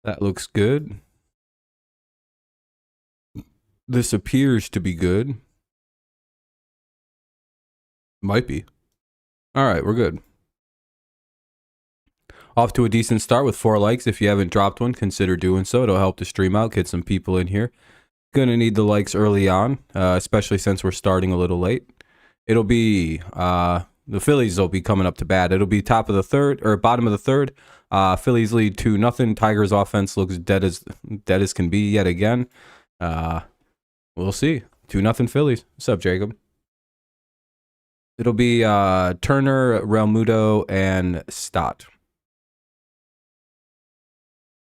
That looks good. This appears to be good. Might be. All right, we're good. Off to a decent start with 4 likes. If you haven't dropped one, consider doing so. It'll help the stream out, get some people in here. Gonna need the likes early on, especially since we're starting a little late. It'll be the Phillies will be coming up to bat. It'll be top of the third or bottom of the third. Phillies lead 2-0. Tigers offense looks dead as can be yet again. We'll see. 2-0 Phillies. What's up, Jacob? It'll be Turner, Realmuto, and Stott.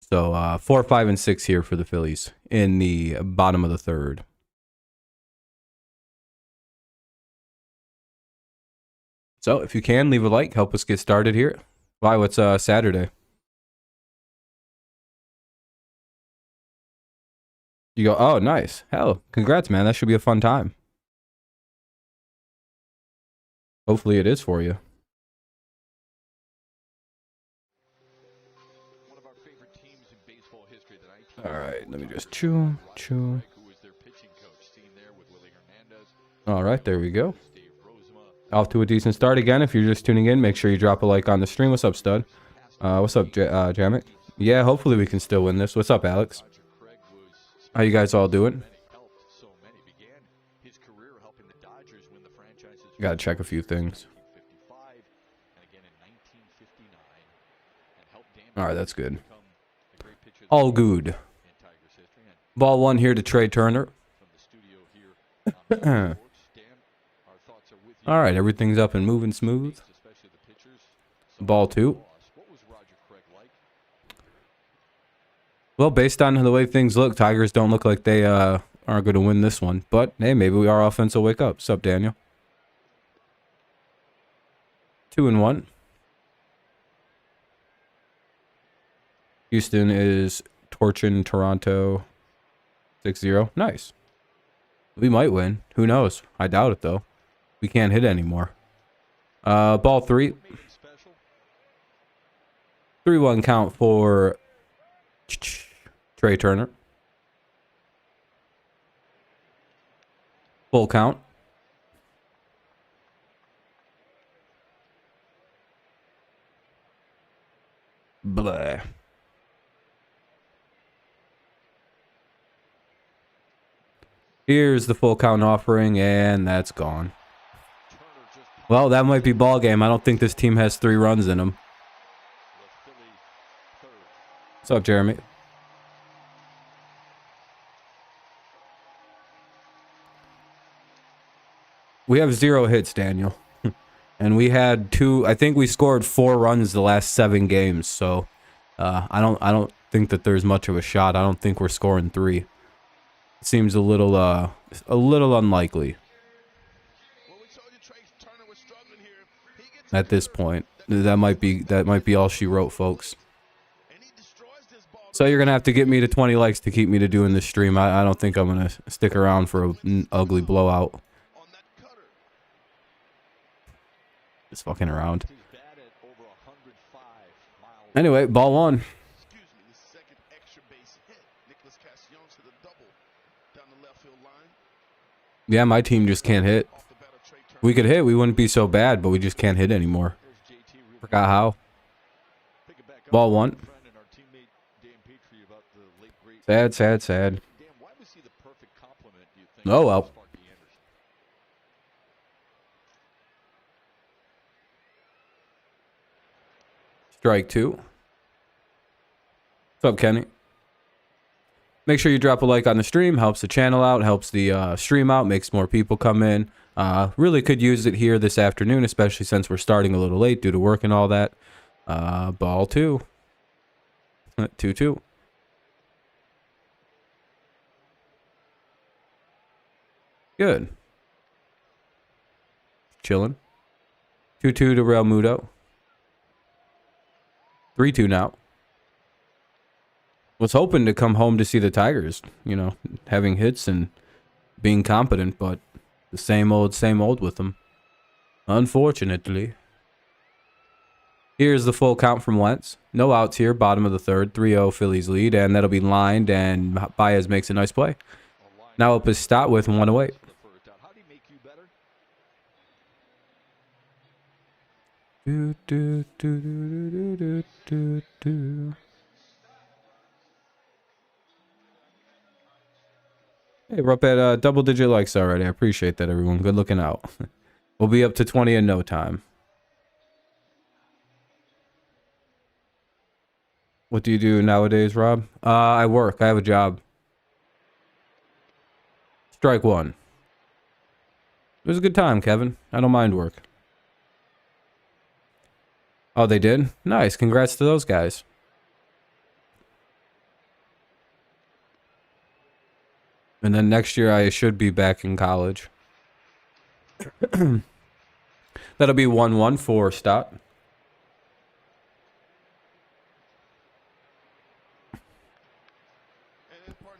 So 4, 5, and 6 here for the Phillies in the bottom of the third. So if you can, leave a like. Help us get started here. Why, what's Saturday? You go, oh, nice. Hell, congrats, man. That should be a fun time. Hopefully it is for you. All right, let me just chew. All right, there we go. Off to a decent start again. If you're just tuning in, make sure you drop a like on the stream. What's up, stud? What's up, Jamek? Yeah, hopefully we can still win this. What's up, Alex? How you guys all doing? Gotta check a few things. All right, that's good. All good. Ball 1 here to Trey Turner. All right, everything's up and moving smooth. Ball 2. Well, based on the way things look, Tigers don't look like they are going to win this one. But, hey, maybe our offense will wake up. What's up, Daniel? 2-1. Houston is torching Toronto 6-0. Nice. We might win. Who knows? I doubt it, though. We can't hit anymore. Ball 3. 3-1 count for Trey Turner. Full count. Blah. Here's the full count offering, and that's gone. Well, that might be ball game. I don't think this team has 3 runs in them. What's up, Jeremy? We have 0 hits, Daniel. And we had 2, I think we scored 4 runs the last 7 games, so I don't think that there's much of a shot. I don't think we're scoring 3. It seems a little unlikely. At this point. That might be all she wrote, folks. So you're gonna have to get me to 20 likes to keep me to doing this stream. I don't think I'm gonna stick around for an ugly blowout. Just fucking around. Anyway, ball 1. Yeah, my team just can't hit. We could hit, we wouldn't be so bad, but we just can't hit anymore. Forgot how. Ball 1. Sad. Oh well. Strike 2. What's up, Kenny? Make sure you drop a like on the stream. Helps the channel out, helps the stream out, makes more people come in. Really could use it here this afternoon, especially since we're starting a little late due to work and all that. Ball 2. 2-2. Good. Chilling. 2-2 to Realmuto. 3-2 now. Was hoping to come home to see the Tigers, you know, having hits and being competent, but the same old with them. Unfortunately. Here's the full count from Wentz. No outs here, bottom of the third. 3-0 Phillies lead, and that'll be lined, and Baez makes a nice play. Now up his stat with 1 away. Do, do, do, do, do, do, do. Hey, we're up at double-digit likes already. I appreciate that, everyone. Good looking out. We'll be up to 20 in no time. What do you do nowadays, Rob? I work. I have a job. Strike one. It was a good time, Kevin. I don't mind work. Oh, they did? Nice. Congrats to those guys. And then next year I should be back in college. That'll be 1-1 for Stott.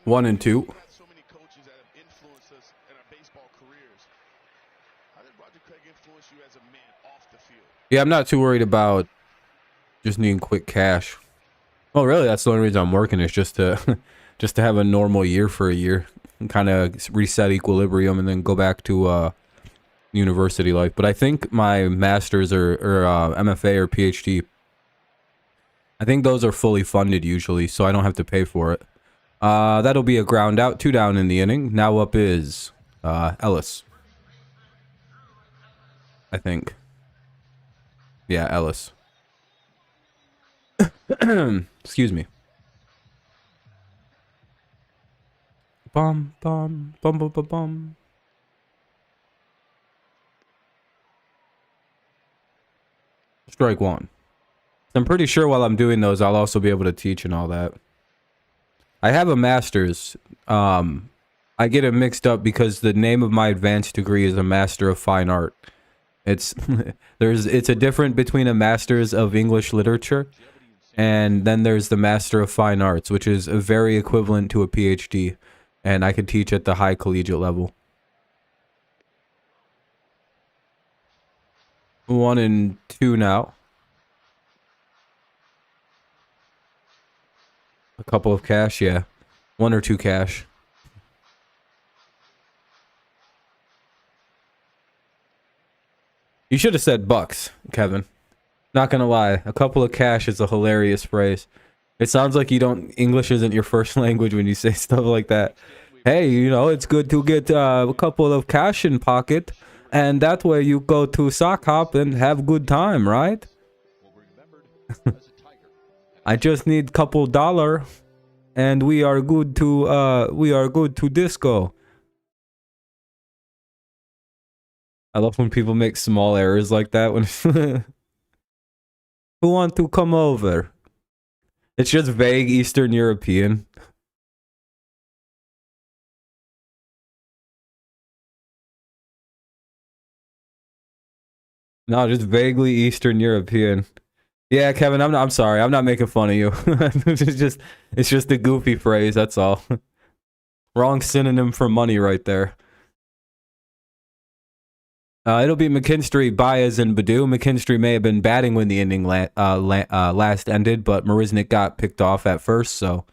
One and two. Yeah, I'm not too worried about just needing quick cash. Well, really, that's the only reason I'm working is just to just to have a normal year for a year and kind of reset equilibrium and then go back to university life. But I think my master's or MFA or PhD, I think those are fully funded usually, so I don't have to pay for it. That'll be a ground out, 2 down in the inning. Now up is Ellis, I think. Yeah, Ellis. Excuse me. Bum bum bum bum bum bum. Strike one. I'm pretty sure while I'm doing those, I'll also be able to teach and all that. I have a master's. I get it mixed up because the name of my advanced degree is a Master of Fine Art. It's it's a difference between a Master's of English Literature and then there's the Master of Fine Arts, which is a very equivalent to a PhD, and I could teach at the high collegiate level. 1 and 2 now. A couple of cash, yeah. 1 or 2 cash. You should have said bucks, Kevin. Not gonna lie, a couple of cash is a hilarious phrase. It sounds like you don't, English isn't your first language when you say stuff like that. Hey, you know, it's good to get a couple of cash in pocket, and that way you go to sock hop and have good time, right? I just need couple dollar, and we are good to disco. I love when people make small errors like that. When who want to come over? It's just vague Eastern European. No, just vaguely Eastern European. Yeah, Kevin, I'm sorry. I'm not making fun of you. it's just a goofy phrase, that's all. Wrong synonym for money right there. It'll be McKinstry, Baez, and Badu. McKinstry may have been batting when the inning last ended, but Marisnik got picked off at first, so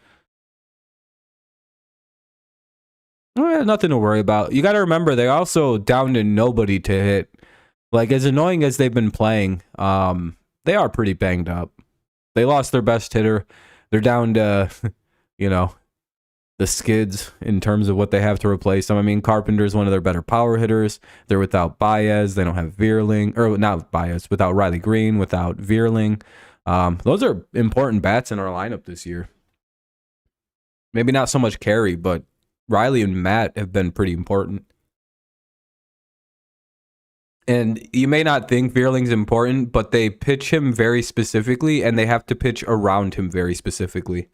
nothing to worry about. You got to remember, they also down to nobody to hit. Like, as annoying as they've been playing, they are pretty banged up. They lost their best hitter. They're down to, you know, the skids in terms of what they have to replace them. I mean, Carpenter's one of their better power hitters. They're without Baez. They don't have Veerling, or not Baez, without Riley Green, without Veerling. Those are important bats in our lineup this year. Maybe not so much Carey, but Riley and Matt have been pretty important. And you may not think Veerling's important, but they pitch him very specifically, and they have to pitch around him very specifically.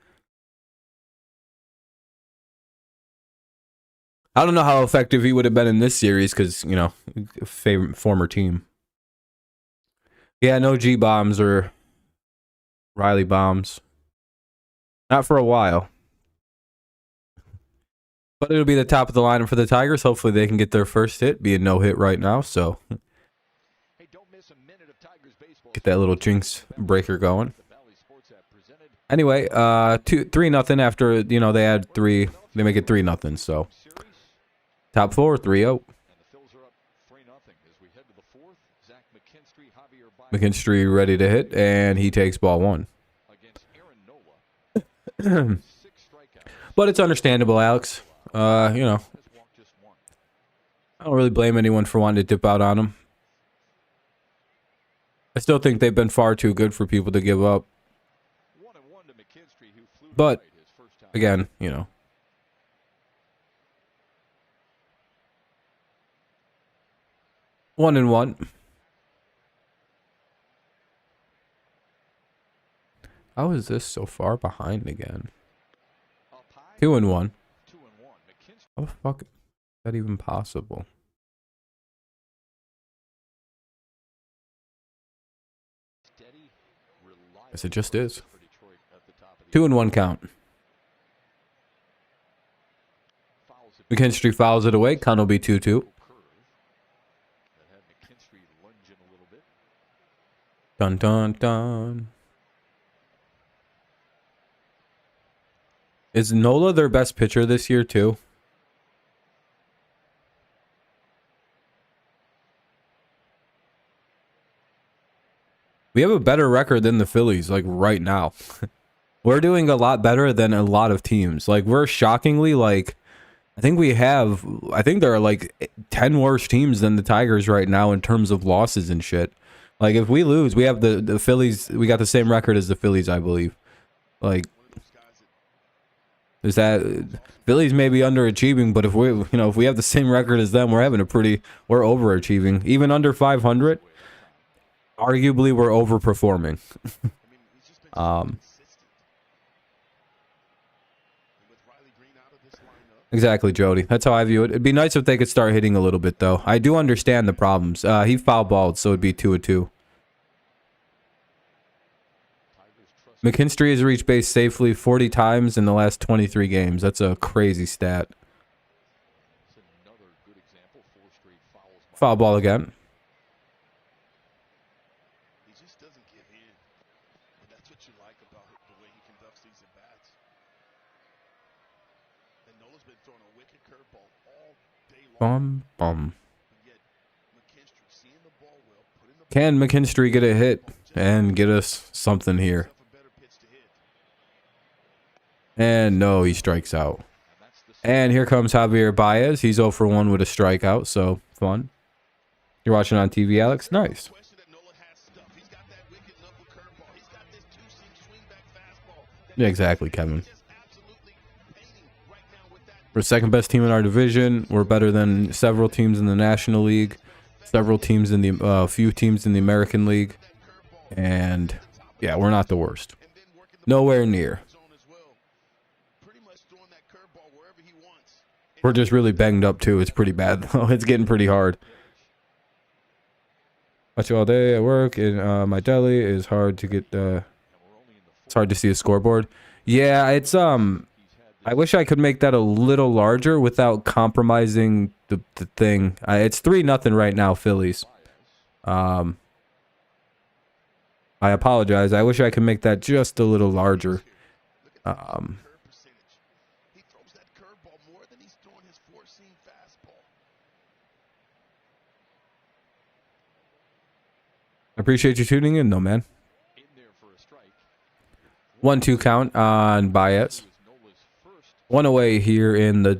I don't know how effective he would have been in this series because, you know, former team. Yeah, no G bombs or Riley bombs. Not for a while. But it'll be the top of the lineup for the Tigers. Hopefully they can get their first hit, be a no-hit right now, so. Get that little jinx breaker going. Anyway, 3-0 after, you know, they had 3. They make it 3-0. So top 4, 3-0. McKinstry ready to hit, and he takes ball 1. But it's understandable, Alex. You know, I don't really blame anyone for wanting to dip out on him. I still think they've been far too good for people to give up. But, again, you know. 1-1. How is this so far behind again? 2-1. How the fuck is that even possible? Yes, it just is. 2-1 count. McKinstry fouls it away. Count will be 2-2. Dun dun dun. Is Nola their best pitcher this year too? We have a better record than the Phillies, like right now. We're doing a lot better than a lot of teams. Like, we're shockingly, like, I think there are like 10 worse teams than the Tigers right now in terms of losses and shit. Like, if we lose, we have the Phillies, we got the same record as the Phillies, I believe. Like, is that Phillies may be underachieving, but if we have the same record as them, we're overachieving. Even under 500, arguably we're overperforming. Exactly, Jody. That's how I view it. It'd be nice if they could start hitting a little bit, though. I do understand the problems. He foul balled, so it'd be 2-2. McKinstry has reached base safely 40 times in the last 23 games. That's a crazy stat. Foul ball again. Bum, bum. Can McKinstry get a hit and get us something here? And no, he strikes out. And here comes Javier Baez. He's 0 for 1 with a strikeout, so fun. You're watching on TV, Alex? Nice. Yeah, exactly, Kevin. We're second best team in our division. We're better than several teams in the National League, several teams in the few teams in the American League, and yeah, we're not the worst. Nowhere near. We're just really banged up too. It's pretty bad though. It's getting pretty hard. Watch you all day at work in my deli. Is hard to get. It's hard to see a scoreboard. Yeah, it's I wish I could make that a little larger without compromising the thing. It's 3-0 right now, Phillies. I apologize. I wish I could make that just a little larger. I appreciate you tuning in, though, man. 1-2 count on Baez. One away here in the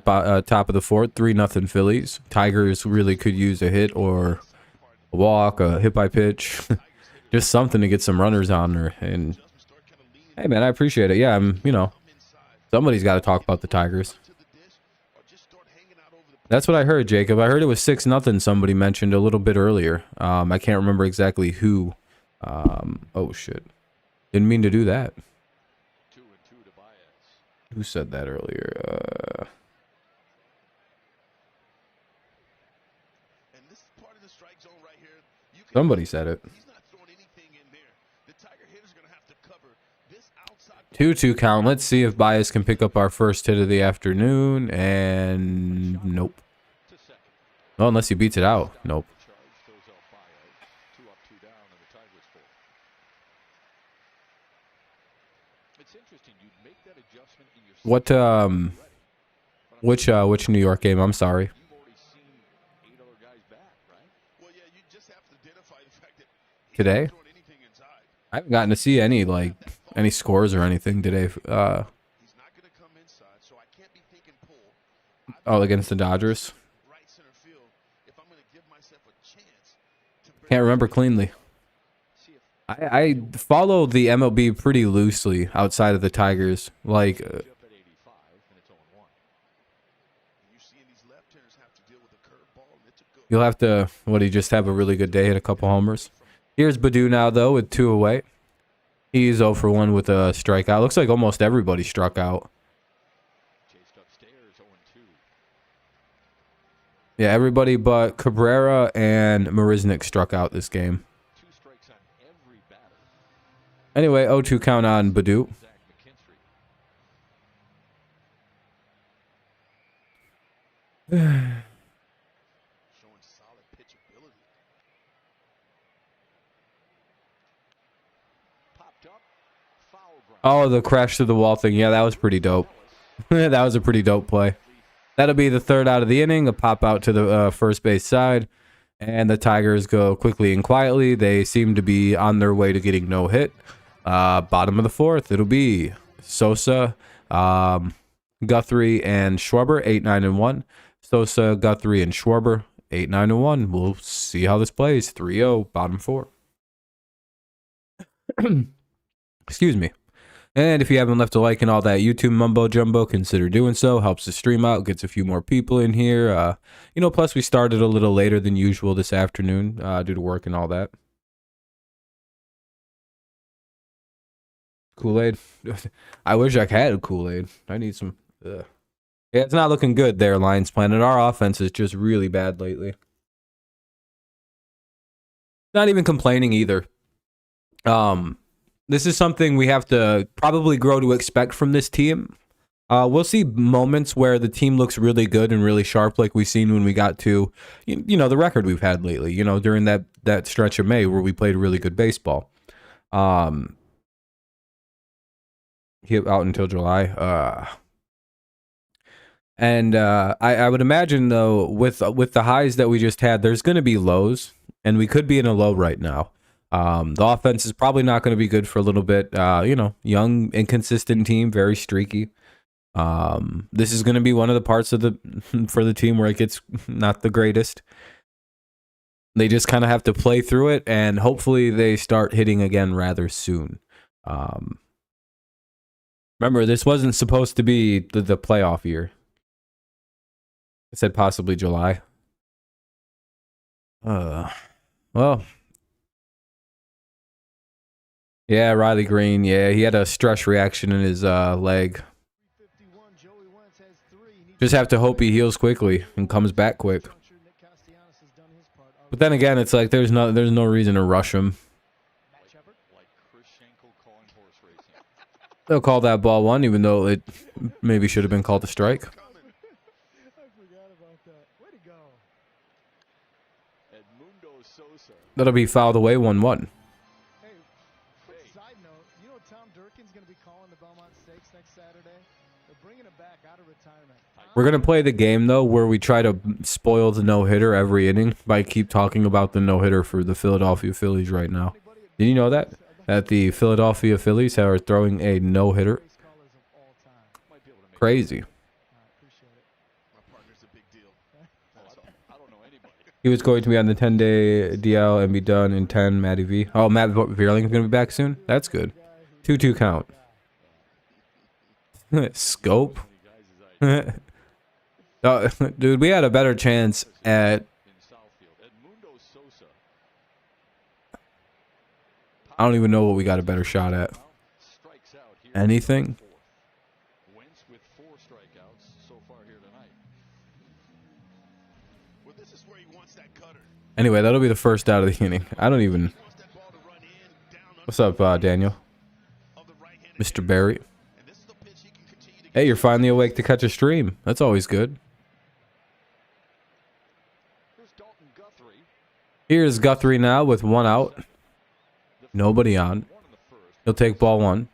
top of the fourth. 3-0 Phillies. Tigers really could use a hit or a walk, a hit by pitch, just something to get some runners on there. And hey, man, I appreciate it. Yeah, somebody's got to talk about the Tigers. That's what I heard, Jacob. I heard it was 6-0. Somebody mentioned a little bit earlier. I can't remember exactly who. Oh shit! Didn't mean to do that. Who said that earlier? Somebody said it. 2-2 count. Let's see if Baez can pick up our first hit of the afternoon. And nope. Well, unless he beats it out. Nope. What which New York game? I'm sorry. Today? I haven't gotten to see any any scores or anything today. Oh, against the Dodgers. Can't remember cleanly. I follow the MLB pretty loosely outside of the Tigers. Like, you'll have to, what, he just have a really good day, hit a couple homers. Here's Badu now, though, with 2 away. He's 0 for 1 with a strikeout. Looks like almost everybody struck out. Yeah, everybody but Cabrera and Marisnik struck out this game. Anyway, 0-2 count on Badu. Oh, the crash to the wall thing. Yeah, that was pretty dope. That was a pretty dope play. That'll be the 3rd out of the inning. A pop out to the first base side. And the Tigers go quickly and quietly. They seem to be on their way to getting no hit. Bottom of the 4th, it'll be Sosa, Guthrie, and Schwarber, 8-9-1. Sosa, Guthrie, and Schwarber, 8-9-1. We'll see how this plays. 3-0, bottom 4. Excuse me. And if you haven't left a like and all that YouTube mumbo jumbo, consider doing so. Helps the stream out, gets a few more people in here. You know, plus we started a little later than usual this afternoon due to work and all that. Kool-Aid. I wish I had Kool-Aid. I need some. Yeah, it's not looking good there, Lions Planet. Our offense is just really bad lately. Not even complaining either. This is something we have to probably grow to expect from this team. We'll see moments where the team looks really good and really sharp, like we've seen when we got to, you know, the record we've had lately. You know, during that stretch of May where we played really good baseball. Out until July. And I would imagine though, with the highs that we just had, there's going to be lows, and we could be in a low right now. The offense is probably not going to be good for a little bit. You know, young, inconsistent team, very streaky. This is going to be one of the parts of for the team where it gets not the greatest. They just kind of have to play through it, and hopefully they start hitting again rather soon. Remember, this wasn't supposed to be the playoff year. I said possibly July. Well. Yeah, Riley Green. Yeah, he had a stress reaction in his leg. Just have to hope he heals quickly and comes back quick. But then again, it's like there's no reason to rush him. They'll call that ball 1, even though it maybe should have been called a strike. That'll be fouled away 1-1. We're going to play the game, though, where we try to spoil the no-hitter every inning by keep talking about the no-hitter for the Philadelphia Phillies right now. Did you know that? That the Philadelphia Phillies are throwing a no-hitter? Crazy. He was going to be on the 10-day DL and be done in 10, Matty V. Oh, Matt Vierling is going to be back soon? That's good. 2-2 count. Scope. Dude, we had a better chance at... I don't even know what we got a better shot at. Anything? Anyway, that'll be the first out of the inning. I don't even... What's up, Daniel? Mr. Barry. Hey, you're finally awake to catch a stream. That's always good. Here's Guthrie now with 1 out. Nobody on. He'll take ball 1.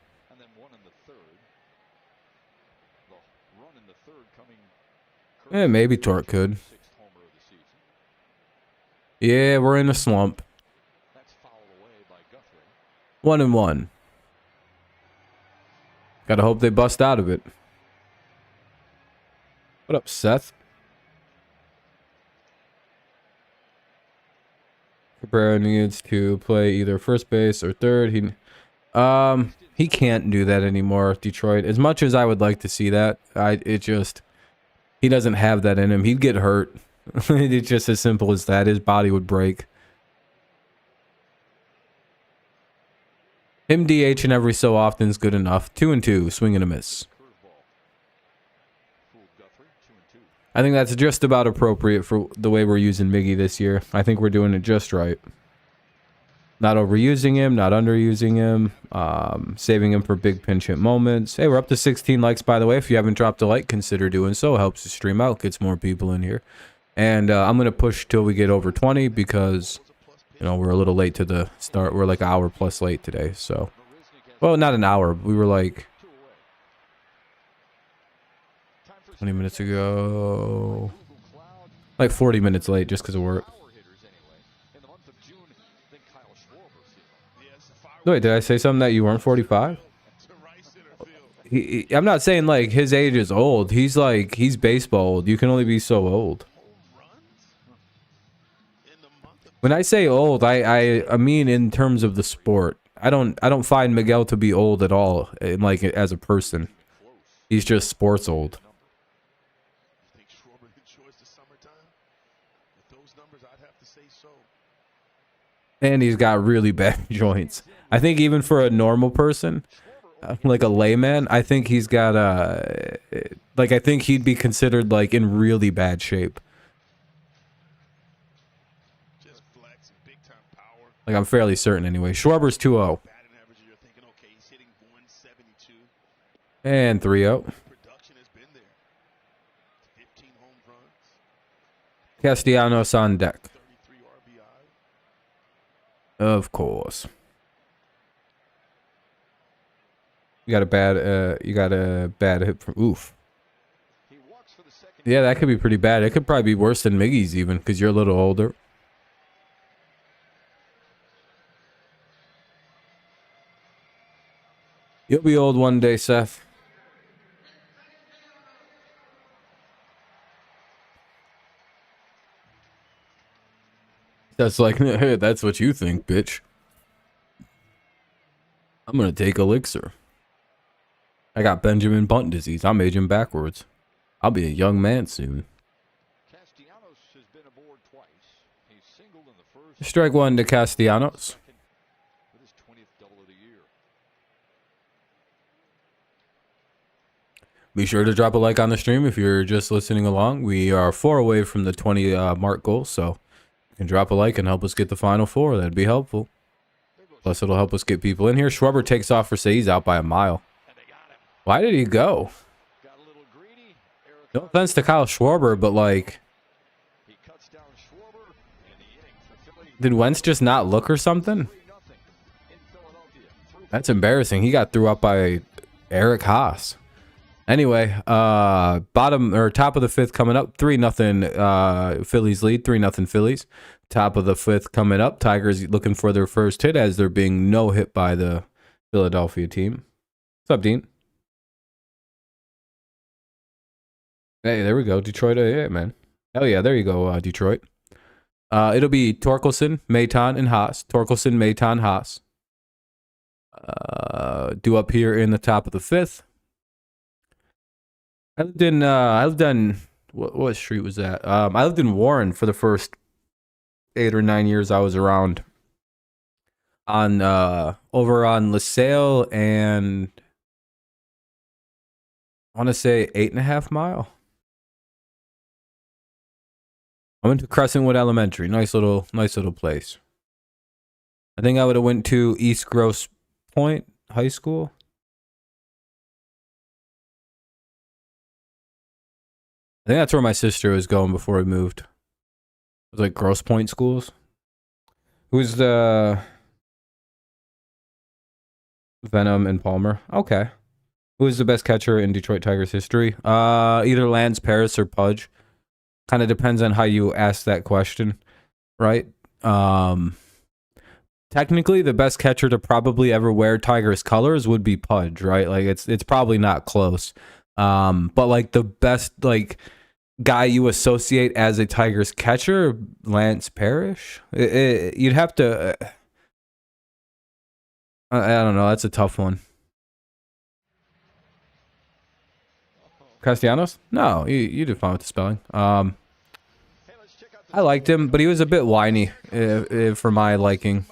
Yeah, maybe Torque could. Yeah, we're in a slump. 1-1. Gotta hope they bust out of it. What up, Seth? Cabrera needs to play either first base or third. He can't do that anymore, Detroit. As much as I would like to see that, he doesn't have that in him. He'd get hurt. It's just as simple as that. His body would break. Him DHing every so often is good enough. 2-2, swing and a miss. I think that's just about appropriate for the way we're using Miggy this year. I think we're doing it just right. Not overusing him, not underusing him, saving him for big pinch hit moments. Hey, we're up to 16 likes, by the way. If you haven't dropped a like, consider doing so. It helps the stream out, gets more people in here. And I'm going to push till we get over 20 because, you know, we're a little late to the start. We're like an hour plus late today. So, well, not an hour. We were like 20 minutes ago. Like 40 minutes late just because of work. Wait, did I say something that you weren't 45? I'm not saying like his age is old. He's baseball old. You can only be so old. When I say old, I mean in terms of the sport. I don't find Miguel to be old at all, like as a person. He's just sports old. And he's got really bad joints. I think even for a normal person, like a layman, I think he's got I think he'd be considered like in really bad shape. Like I'm fairly certain anyway. Schwarber's 2-0. And 3-0. Castellanos on deck. Of course. You got a bad hit from oof. Yeah, that could be pretty bad. It could probably be worse than Miggy's even because you're a little older. You'll be old one day, Seth. That's like, hey, that's what you think, bitch. I'm gonna take elixir. I got Benjamin Button disease. I'm aging backwards. I'll be a young man soon. Strike one to Castellanos. Be sure to drop a like on the stream if you're just listening along. We are 4 away from the 20 mark goal, so you can drop a like and help us get the final 4. That'd be helpful. Plus, it'll help us get people in here. Schwarber takes off for say he's out by a mile. Why did he go? No offense to Kyle Schwarber, but like, did Wentz just not look or something? That's embarrassing. He got threw up by Eric Haas. Anyway, bottom or top of the 5th coming up. 3-0 Phillies lead. 3-0 Phillies. Top of the 5th coming up. Tigers looking for their first hit as there being no hit by the Philadelphia team. What's up, Dean? Hey, there we go. Detroit, yeah, man. Hell yeah, there you go, Detroit. It'll be Torkelson, Maton, and Haas. Torkelson, Maton, Haas. Due up here in the top of the 5th. I lived in what street was that? I lived in Warren for the first 8 or 9 years I was around. On over on LaSalle and I want to say 8.5 mile. I went to Crescentwood Elementary. Nice little place. I think I would have went to East Grosse Point High School. I think that's where my sister was going before we moved. It was like Grosse Point schools. Who's the Venom and Palmer? Okay. Who is the best catcher in Detroit Tigers history? Either Lance Paris or Pudge. Kind of depends on how you ask that question, right? Technically, the best catcher to probably ever wear Tigers colors would be Pudge, right? Like it's probably not close. But like the best like guy you associate as a Tigers catcher, Lance Parrish. You'd have to. I don't know. That's a tough one. Castellanos? No, you did fine with the spelling. I liked him, but he was a bit whiny for my liking.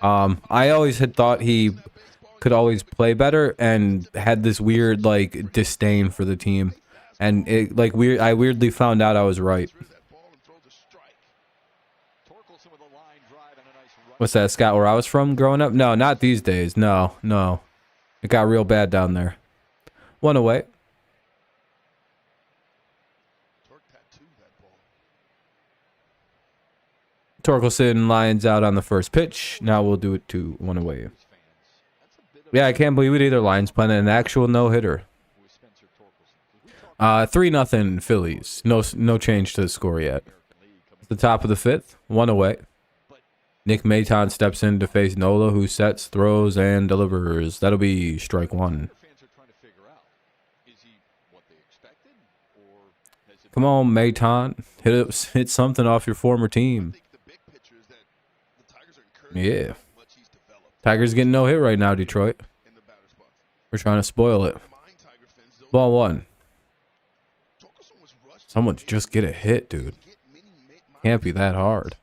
I always had thought he could always play better and had this weird like disdain for the team, and I weirdly found out I was right. What's that, Scott? Where I was from growing up? No, not these days. No, it got real bad down there. One away. Torkelson lines out on the first pitch. Now we'll do it to one away. Yeah, I can't believe it either. Lions playing an actual no-hitter. 3-0 Phillies. No change to the score yet. At the top of the fifth, one away. Nick Maton steps in to face Nola, who sets, throws, and delivers. That'll be strike one. Come on, Maton. Hit something off your former team. Yeah. Tigers getting no hit right now, Detroit. We're trying to spoil it. Ball one. Someone just get a hit, dude. Can't be that hard.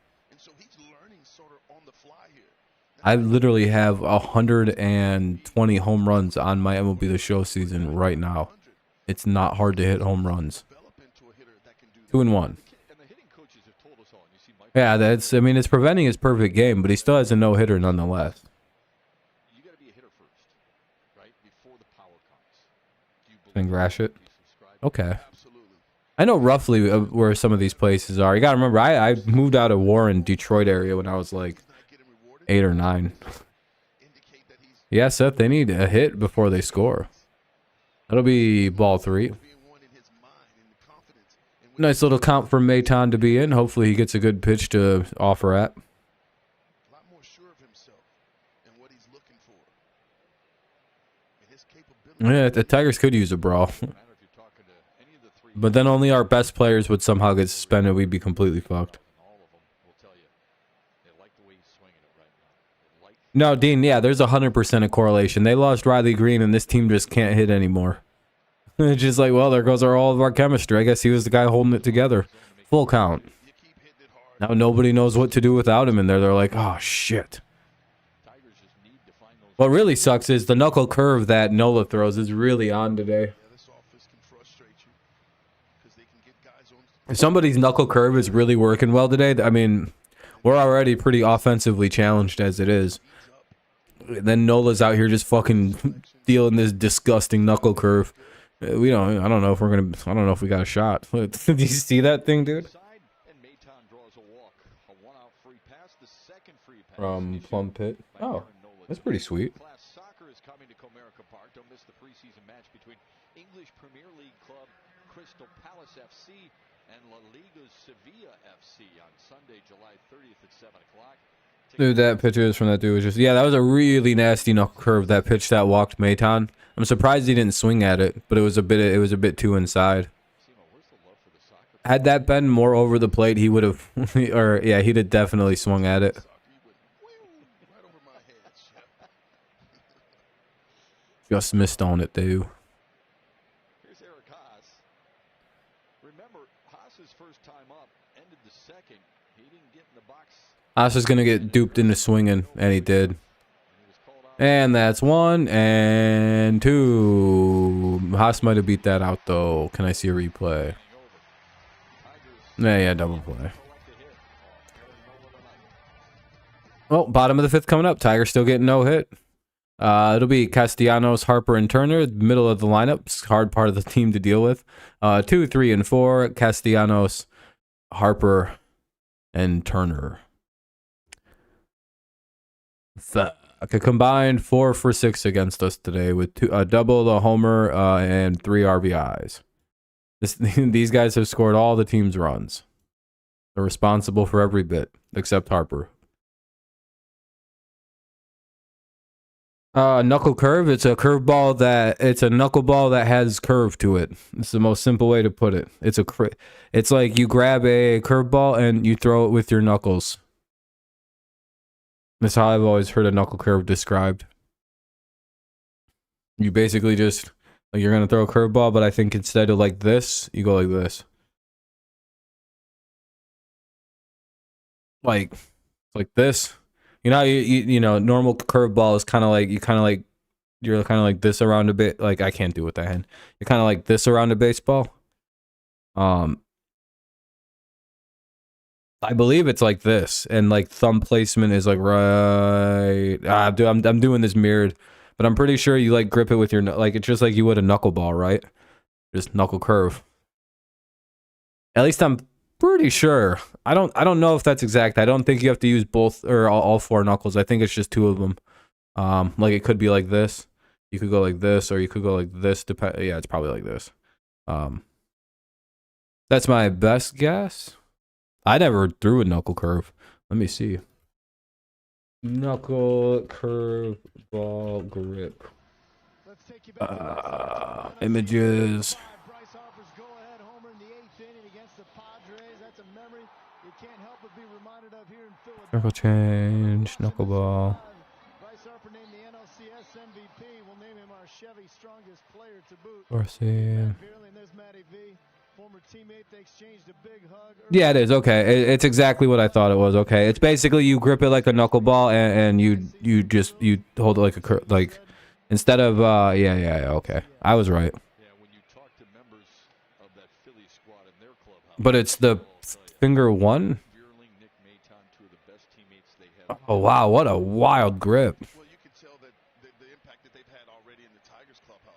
I literally have 120 home runs on my MLB The Show season right now. It's not hard to hit home runs. 2-1. Yeah, I mean, it's preventing his perfect game, but he still has a no-hitter nonetheless. And Grashit. Okay. I know roughly where some of these places are. You gotta remember, I moved out of Warren, Detroit area when I was like 8 or 9. Yeah, Seth, they need a hit before they score. That'll be ball 3. Nice little count for Maton to be in. Hopefully he gets a good pitch to offer at. Yeah, the Tigers could use a brawl. But then only our best players would somehow get suspended. We'd be completely fucked. No, Dean, yeah, there's 100% a correlation. They lost Riley Green, and this team just can't hit anymore. It's just like, well, there goes all of our chemistry. I guess he was the guy holding it together. Full count. Now nobody knows what to do without him in there. They're like, oh, shit. What really sucks is the knuckle curve that Nola throws is really on today. If somebody's knuckle curve is really working well today, I mean, we're already pretty offensively challenged as it is. Then Nola's out here just fucking dealing this disgusting knuckle curve. I don't know if we got a shot. Did you see that thing, dude? From Plum Pit. Oh, that's pretty sweet. Crystal Palace FC and La Liga's Sevilla FC on Sunday, July 30th at 7 o'clock. Dude, that picture is from that dude was just, yeah, that was a really nasty knuckle curve, that pitch that walked Maton. I'm surprised he didn't swing at it, but it was a bit too inside. Had that been more over the plate, he would have, or yeah, he'd have definitely swung at it. Just missed on it, dude. Haas was going to get duped into swinging, and he did. And that's 1 and 2. Haas might have beat that out, though. Can I see a replay? Yeah, double play. Well, bottom of the 5th coming up. Tigers still getting no hit. It'll be Castellanos, Harper, and Turner. Middle of the lineup. Hard part of the team to deal with. 2, 3, and 4. Castellanos, Harper, and Turner. Combined 4 for 6 against us today with a double, a homer, and 3 RBIs. These guys have scored all the team's runs. They're responsible for every bit, except Harper. Knuckle curve. It's a curveball it's a knuckleball that has curve to it. It's the most simple way to put it. It's like you grab a curveball and you throw it with your knuckles. That's how I've always heard a knuckle curve described. You basically just, like, you're gonna throw a curveball, but I think instead of like this, you go like this. Like this. You know, you know, normal curveball is kind of like, you're kind of like this around a bit. Like, I can't do it with that hand. You're kind of like this around a baseball. I believe it's like this, and like thumb placement is like right. Dude, I'm doing this mirrored, but I'm pretty sure you like grip it with your, like, it's just like you would a knuckleball, right? Just knuckle curve. At least I'm pretty sure. I don't know if that's exact. I don't think you have to use both or all 4 knuckles. I think it's just 2 of them. Like, it could be like this. You could go like this, or you could go like this. Yeah, it's probably like this. That's my best guess. I never threw a knuckle curve. Let me see. Knuckle curve ball grip. Images. Circle change, knuckleball. Yeah, it is. Okay, it's exactly what I thought it was. Okay, it's basically you grip it like a knuckleball, and you just hold it like a like, instead of yeah, okay, I was right. But it's the finger one. Oh wow, what a wild grip. Well, you can tell that the impact that they've had already in the Tigers clubhouse.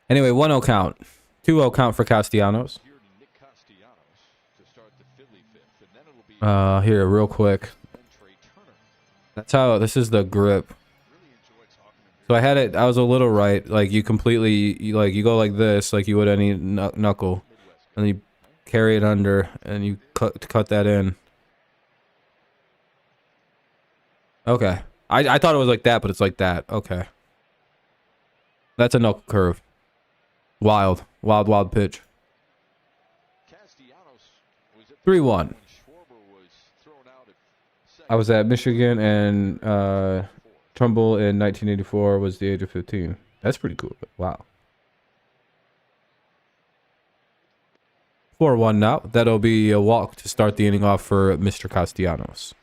Anyway, 1-0 count. 2-0 count for Castellanos. Here, real quick. That's how, this is the grip. So I had it, I was a little right. Like, you completely, you go like this, like you would any knuckle. And you carry it under, and you cut that in. Okay. I thought it was like that, but it's like that. Okay. That's a knuckle curve. Wild pitch. 3-1. I was at Michigan, and Trumbull in 1984 was the age of 15. That's pretty cool. Wow. 4-1 now. That'll be a walk to start the inning off for Mr. Castellanos.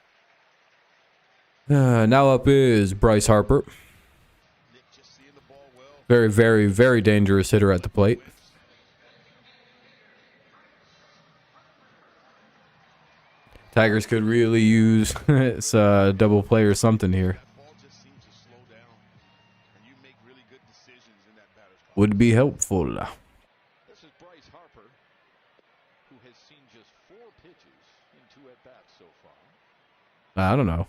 Now up is Bryce Harper. Very, very, very dangerous hitter at the plate. Tigers could really use it's a double play or something here. Would be helpful. This is Bryce Harper, who has seen just 4 pitches in 2 at-bats so far. I don't know.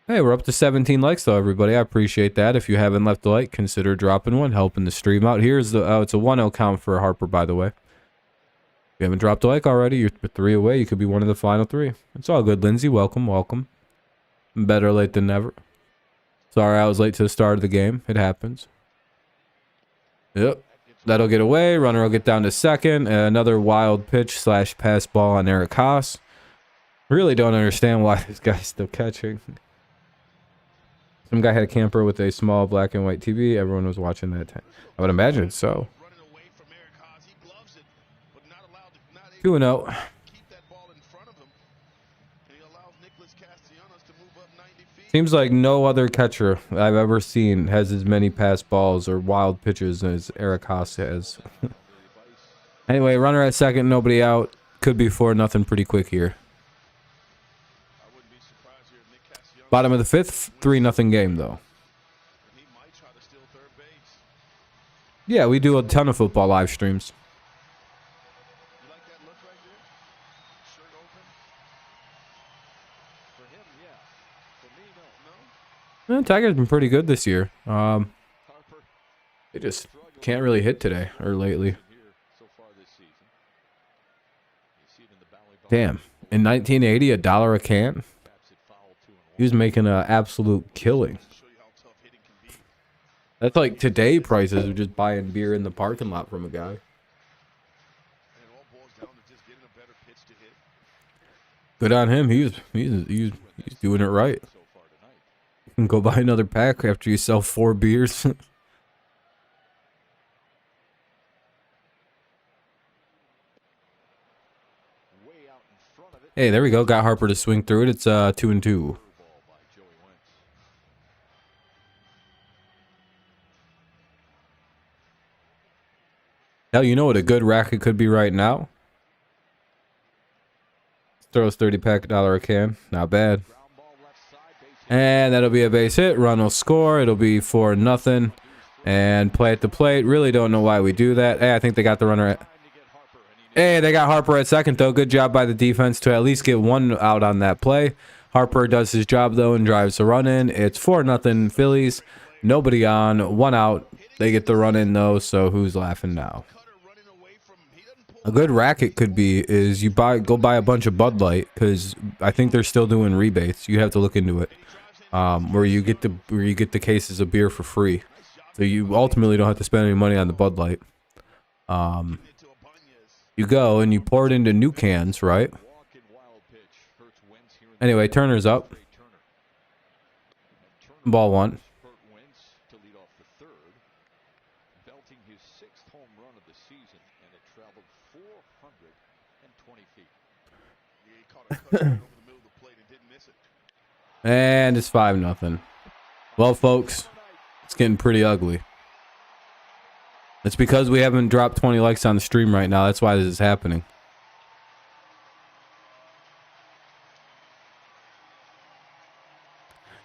Hey, we're up to 17 likes though, everybody. I appreciate that. If you haven't left a like, consider dropping one, helping the stream out. Here's the it's a 1-0 count for Harper, by the way. If you haven't dropped a like already, you're 3 away. You could be one of the final 3. It's all good, Lindsay. Welcome, welcome. Better late than never. Sorry I was late to the start of the game. It happens. Yep. That'll get away. Runner will get down to second. Another wild pitch / pass ball on Eric Haas. Really don't understand why this guy's still catching. Some guy had a camper with a small black and white TV. Everyone was watching that time. I would imagine so. 2-0. Seems like no other catcher I've ever seen has as many pass balls or wild pitches as Eric Haas has. Anyway, runner at second, nobody out. Could be 4-0 pretty quick here. Bottom of the 5th, 3-0 game though. Yeah, we do a ton of football live streams. Tiger's been pretty good this year. Harper They just can't really hit today or lately. here so far this season. You see it in the Valley Ball. Damn. In 1980, $1 a can. Bats it foul 2-1. He was making an absolute killing. Show you how tough hitting can be. That's like today prices of just buying beer in the parking lot from a guy. And it all boils down to just getting a better pitch to hit Good on him. He's doing it right. so far tonight. You can go buy another pack after you sell 4 beers. Way out in front of it. Hey, there we go. Got Harper to swing through it. It's 2-2. Ball by Joey Wentz. Hell, you know what a good racket could be right now? Throws 30 pack, $1 a can. Not bad. Ground ball left side, base hit. And that'll be a base hit. Run will score. It'll be 4-0. And play at the plate. Really don't know why we do that. Hey, I think they got the runner at... Time to get Harper, and he Hey, they got Harper at second, though. Good job by the defense to at least get one out on that play. Harper does his job, though, and drives the run in. It's 4-0 Phillies. Nobody on. 1 out. They get the run in, though, so who's laughing now? cutter running away from him. He doesn't pull A good racket could be is you go buy a bunch of Bud Light, because I think they're still doing rebates. You have to look into it, where you get the cases of beer for free, so you ultimately don't have to spend any money on the Bud Light. into a Banez. You go and you pour it into new cans, right? Walking wild pitch hurts Wentz here in Anyway, Turner's up. the Turner. And Turner Ball 1. hurt Wentz to lead off the third, belting his 6th home run of the season, and it traveled 420 feet. Yeah, he caught a cutter right over the middle of the plate and didn't miss it. And it's 5-0. Well, folks, it's getting pretty ugly. It's because we haven't dropped 20 likes on the stream right now. That's why this is happening.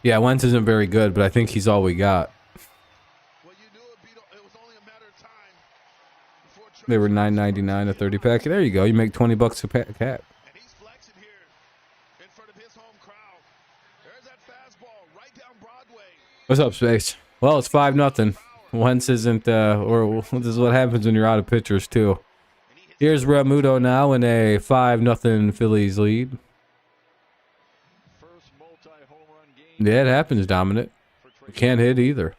Yeah, Wentz isn't very good, but I think he's all we got. Well, you knew it was only a matter of time before They were $9.99 a 30 pack. There you go. You make $20 a pack. and he's flexing here in front of his home crowd. There's that fastball right down Broadway. What's up, Space? Well, it's 5-0. Wentz isn't, or this is what happens when you're out of pitchers, too. Here's Ramuto now in a 5-0 Phillies lead. First multi-home run game Yeah, it happens, Dominic. for You can't hit either.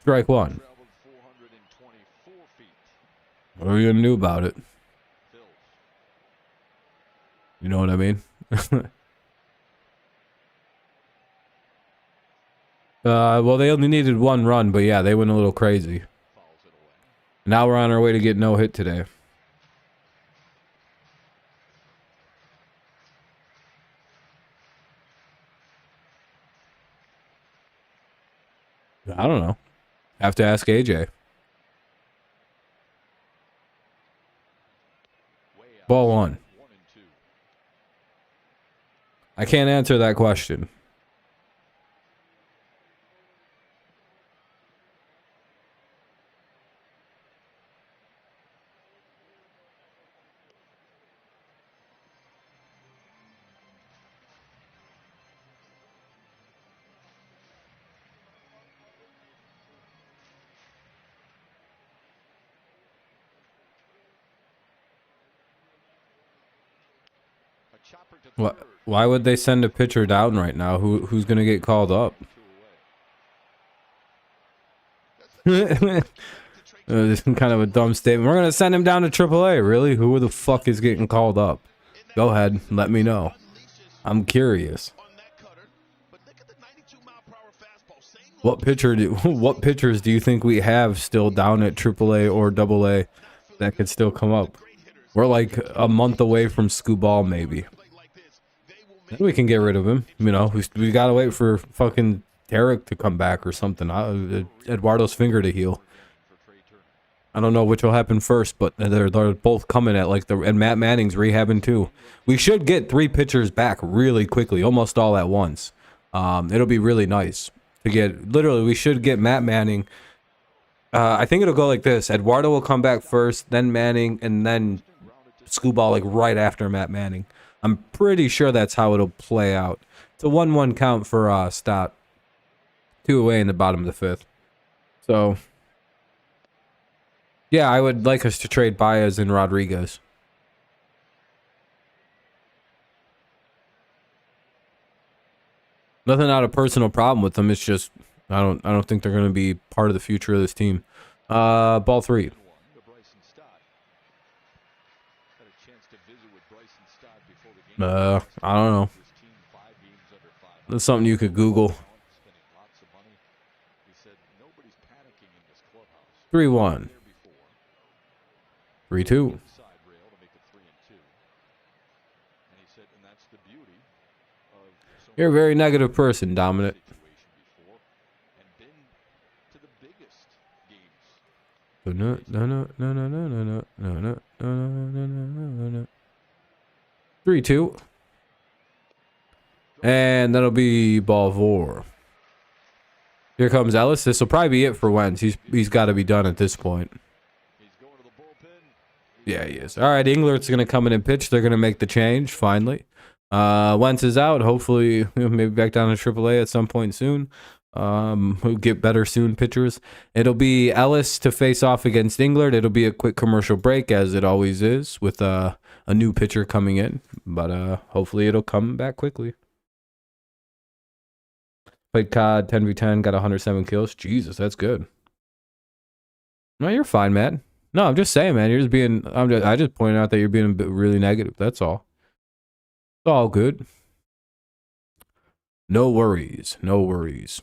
Strike 1. traveled 424 feet. What are you gonna do about it? Phils. You know what I mean? Well, they only needed 1 run, but yeah, they went a little crazy. Fouls it away. Now we're on our way to get no hit today. I don't know. Have to ask AJ. Way out. Ball 1. 1 and 2. I can't answer that question. A chopper to What? third. Why would they send a pitcher down right now? Who's gonna get called up? 2 away. This is kind of a dumb statement. We're gonna send him down to AAA. Really? Who the fuck is getting called up? Go ahead, let me know. I'm curious. On that cutter, but look at the 92-mile-per-hour fastball. Same What pitchers do you think we have still down at AAA or AA that could still come up? We're like a month away from Scooball, maybe. like this, they will make Then we can get rid of him. You know, we gotta wait for fucking Tarek to come back or something. Eduardo's finger to heal. for Trey Turner. I don't know which will happen first, but they're both coming at like and Matt Manning's rehabbing too. We should get 3 pitchers back really quickly, almost all at once. It'll be really nice to get. Literally, we should get Matt Manning. I think it'll go like this: Eduardo will come back first, then Manning, and then Scooball like right after Matt Manning. I'm pretty sure that's how it'll play out. It's a 1-1 count for Stott. 2 away in the bottom of the 5th. So, yeah, I would like us to trade Baez and Rodriguez. Nothing out of personal problem with them. It's just I don't think they're going to be part of the future of this team. Ball 3. I don't know. That's something you could Google. 3-1. 3-2. You're a very negative person, Dominic. No. 3-2. And that'll be ball 4. Here comes Ellis. This will probably be it for Wentz. He's got to be done at this point. Yeah, he is. All right, Englert's going to come in and pitch. They're going to make the change, finally. Wentz is out. Hopefully, maybe back down to AAA at some point soon. We'll get better soon pitchers. It'll be Ellis to face off against Englert. It'll be a quick commercial break, as it always is, with a new pitcher coming in. But hopefully it'll come back quickly. Played COD 10v10, got 107 kills. Jesus, that's good. No, you're fine, man. No, I'm just saying, man. You're just being. I just pointed out that you're being a bit really negative. That's all. It's all good. No worries. No worries.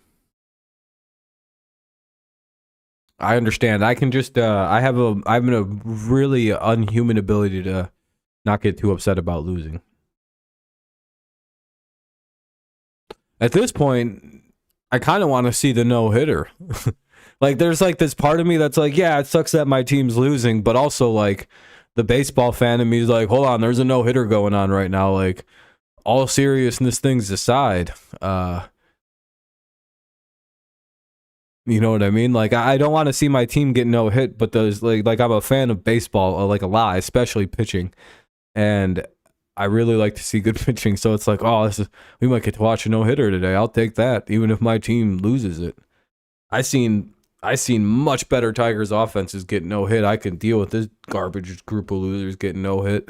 I understand. I can just. I'm a really unhuman ability to not get too upset about losing. At this point, I kind of want to see the no-hitter. Like, there's like this part of me that's like, yeah, it sucks that my team's losing, but also like the baseball fan in me is like, hold on, there's a no-hitter going on right now. Like, all seriousness things aside, you know what I mean? Like, I don't want to see my team get no hit, but there's like I'm a fan of baseball, like a lot, especially pitching, and I really like to see good pitching. So it's like, oh, we might get to watch a no hitter today. I'll take that, even if my team loses it. I seen much better Tigers offenses get no hit. I can deal with this garbage group of losers getting no hit.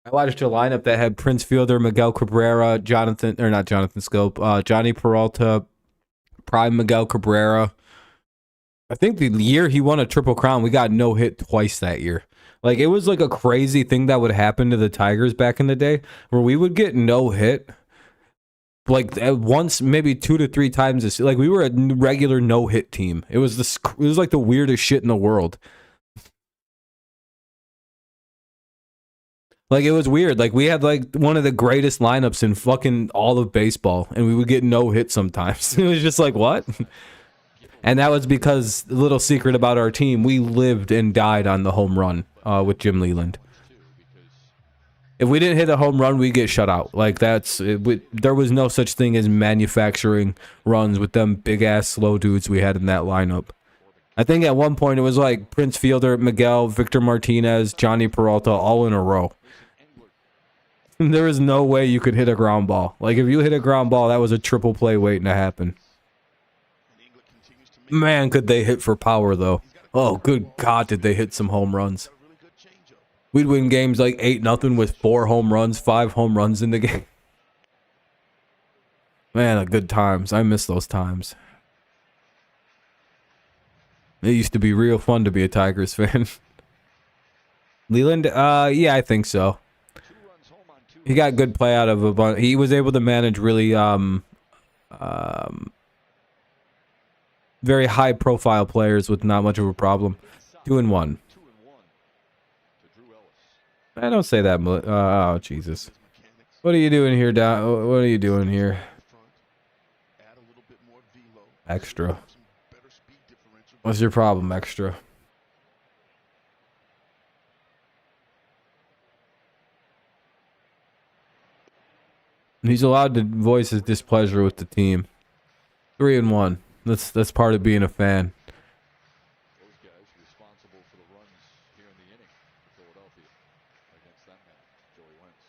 I watched a lineup that had Prince Fielder, Miguel Cabrera, Johnny Peralta, Prime Miguel Cabrera. I think the year he won a Triple Crown, we got no hit twice that year. Like, it was like a crazy thing that would happen to the Tigers back in the day, where we would get no hit, like once, maybe 2 to 3 times this. Like, we were a regular no hit team. It was like the weirdest shit in the world. Like, it was weird. Like, we had like one of the greatest lineups in fucking all of baseball, and we would get no hit sometimes. It was just like, what? And that was because, a little secret about our team, we lived and died on the home run with Jim Leland. If we didn't hit a home run, we get shut out. Like, there was no such thing as manufacturing runs with them big-ass slow dudes we had in that lineup. I think at one point it was like Prince Fielder, Miguel, Victor Martinez, Johnny Peralta, all in a row. There was no way you could hit a ground ball. Like, if you hit a ground ball, that was a triple play waiting to happen. Man, could they hit for power, though. Oh, good God, did they hit some home runs. We'd win games like 8-0 with 4 home runs, 5 home runs in the game. Man, good times. I miss those times. It used to be real fun to be a Tigers fan. Leland, yeah, I think so. He got good play out of a bunch. He was able to manage really very high-profile players with not much of a problem. 2-1. I don't say that. Oh, Jesus. What are you doing here, Don? What are you doing here? Extra. What's your problem, Extra? He's allowed to voice his displeasure with the team. 3-1. That's part of being a fan. Those guys responsible for the runs here in the inning for Philadelphia against that man, Joey Wentz.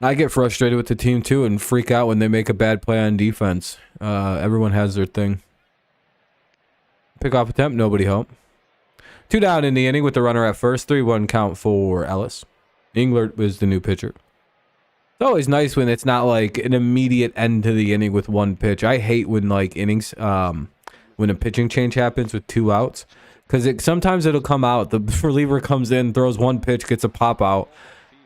I get frustrated with the team too and freak out when they make a bad play on defense. Everyone has their thing. Pick off attempt, nobody home. 2 down in the inning with the runner at first. 3-1 count for Ellis. Englert was the new pitcher. It's always nice when it's not like an immediate end to the inning with 1 pitch. I hate when like innings, when a pitching change happens with 2 outs, because sometimes it'll come out. The reliever comes in, throws 1 pitch, gets a pop out.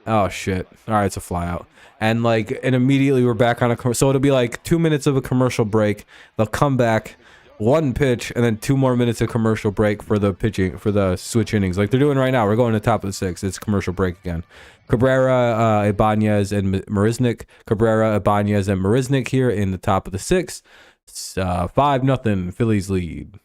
Oh shit! All right, it's a fly out, and immediately we're back on a. So it'll be like 2 minutes of a commercial break. They'll come back, 1 pitch, and then 2 more minutes of commercial break for the pitching for the switch innings, like they're doing right now. We're going to the top of the 6th. It's commercial break again. Cabrera, Ibanez, and Marisnik. Cabrera, Ibanez, and Marisnik here in the top of the 6th. 5-0 Phillies lead.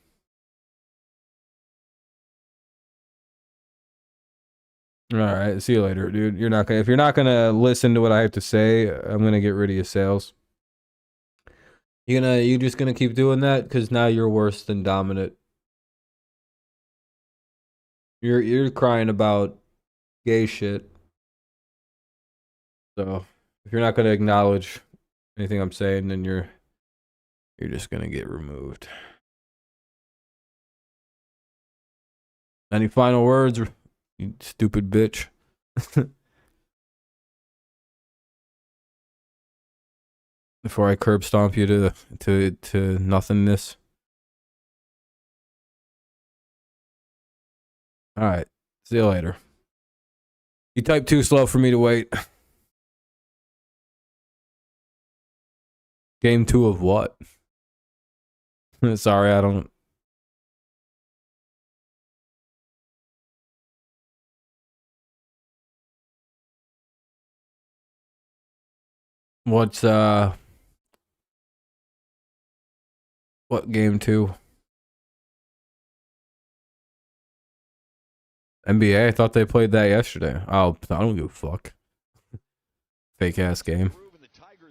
All right, see you later, dude. If you're not gonna listen to what I have to say, I'm gonna get rid of your sales. You just gonna keep doing that because now you're worse than dominant. You're crying about gay shit. So if you're not gonna acknowledge anything I'm saying, then you're just gonna get removed. Any final words, you stupid bitch? Before I curb stomp you to nothingness. All right, see you later. You type too slow for me to wait. Game 2 of what? Sorry, I don't. What's what game 2? NBA? I thought they played that yesterday. Oh, I don't give a fuck. Fake ass game.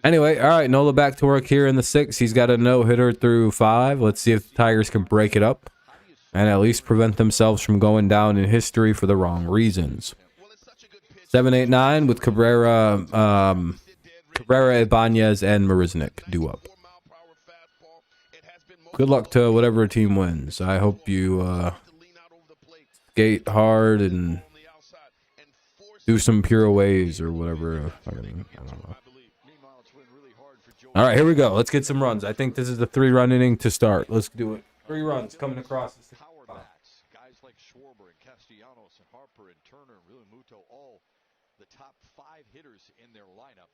Anyway, all right, Nola back to work here in the 6th. He's got a no-hitter through 5. Let's see if the Tigers can break it up and at least prevent themselves from going down in history for the wrong reasons. 7-8-9 with Cabrera, Ibanez, and Marisnik due up. Good luck to whatever team wins. I hope you skate hard and do some pure ways or whatever. I don't know. All right, here we go. Let's get some runs. I think this is the 3-run inning to start. Let's do it. 3 runs coming across. Power bats, guys like Schwarber and Castellanos and Harper and Turner and Realmuto, all the top 5 hitters in their lineup,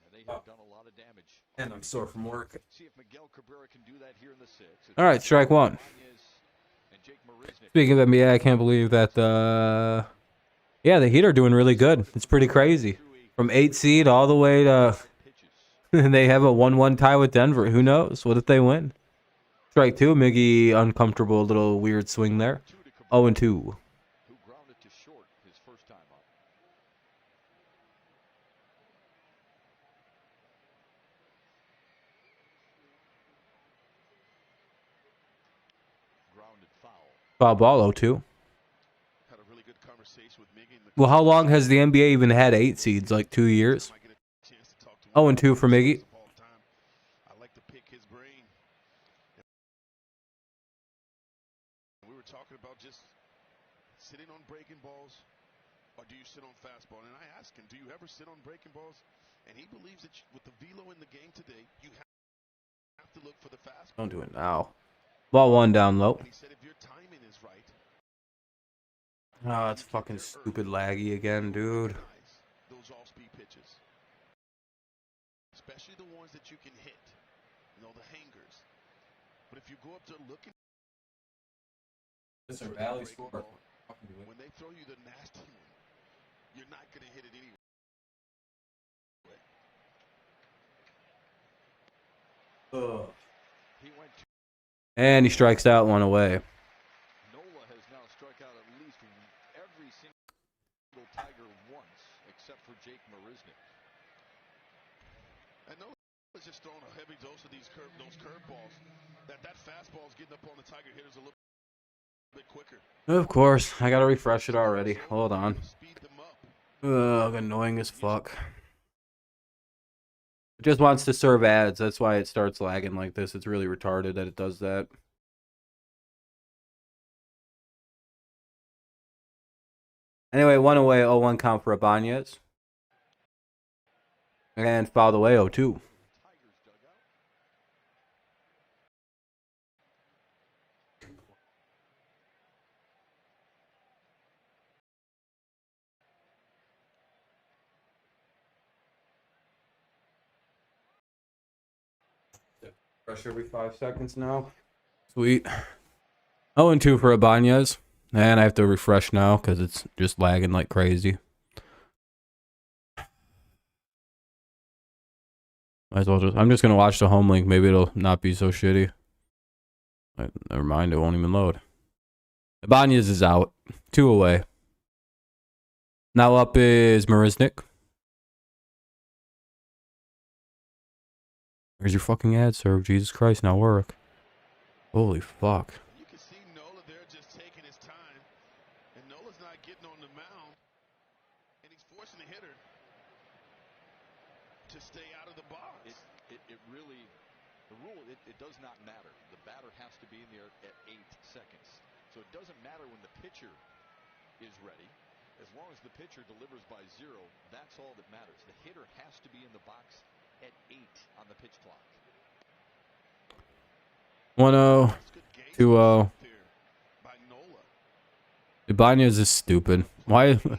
and they have done a lot of damage. And I'm sore from work. See if Miguel Cabrera can do that here in the 6th. All right, strike 1. Speaking of NBA, I can't believe that yeah, the Heat are doing really good. It's pretty crazy. From 8 seed all the way to they have a 1-1 tie with Denver. Who knows? What if they win? Strike 2, Miggy, uncomfortable, little weird swing there. 0-2. Who grounded to short his first time up. Grounded foul. Foul ball, 0-2. Had a really good conversation with Miggy. Well, how long has the NBA even had 8 seeds? Like 2 years? 0-2 for Miggy. I like to pick his brain. We were talking about just sitting on breaking balls, or do you sit on fastball? And I asked him, do you ever sit on breaking balls? And he believes that with the velo in the game today, you have to look for the fastball. Don't do it now. Ball 1 down low. And he said if your timing is right. Oh, it's fucking stupid laggy again, dude. Those off-speed pitches. Especially the ones that you can hit, the hangers. But if you go up to looking, This is Valley score. When they throw you the nasty one, you're not going to hit it anyway. And he strikes out 1 away. Nola has now struck out at least every single Tiger once, except for Jake Marisnik. And Nola's just throwing a heavy dose of those curveballs. That fastball is getting up on the Tiger hitters a little bit quicker. Of course, I gotta refresh it already. Hold on. Ugh, annoying as fuck. It just wants to serve ads. That's why it starts lagging like this. It's really retarded that it does that. Anyway, 1 away, 0-1 count for Ibanez. And fouled away, 0-2. Rush every 5 seconds now. Sweet. 0-2 for Ibanez. And I have to refresh now because it's just lagging like crazy. Might as well just... I'm just going to watch the home link. Maybe it'll not be so shitty. Never mind, it won't even load. Ibanez is out. 2 away. Now up is Marisnik. Where's your fucking ad serve? Jesus Christ, now work. Holy fuck. You can see Nola there just taking his time. And Nola's not getting on the mound. And he's forcing the hitter to stay out of the box. It really, the rule, it does not matter. The batter has to be in there at 8 seconds. So it doesn't matter when the pitcher is ready. As long as the pitcher delivers by 0, that's all that matters. The hitter has to be in the box at 8 on the pitch clock. 1-0, 2-0. Ibanez is stupid. Why do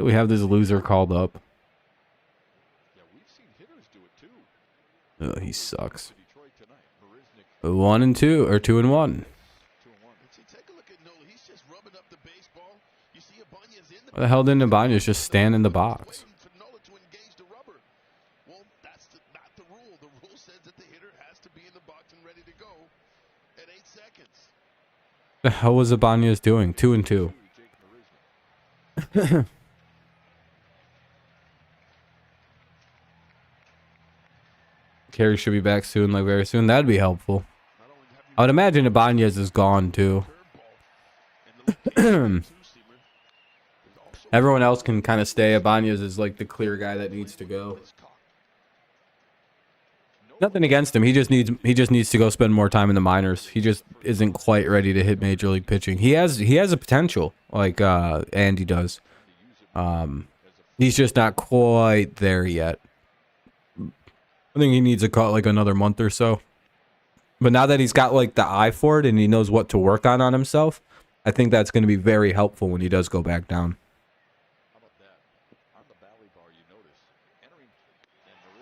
we have this loser called up? Yeah, we've seen hitters do it too. Oh, he sucks. 1-2 or 2-1. What the hell didn't Ibanez just stand in the box? Well, that's not the rule. The rule says that the hitter has to be in the box and ready to go at 8 seconds. The hell was Ibanez doing? 2-2. Carey should be back soon, like very soon. That'd be helpful. I would imagine Ibanez is gone too. Everyone else can kind of stay. Ibanez is like the clear guy that needs to go. Nothing against him. He just needs to go spend more time in the minors. He just isn't quite ready to hit major league pitching. He has a potential, like Andy does. He's just not quite there yet. I think he needs to call like another month or so. But now that he's got like the eye for it and he knows what to work on himself, I think that's going to be very helpful when he does go back down.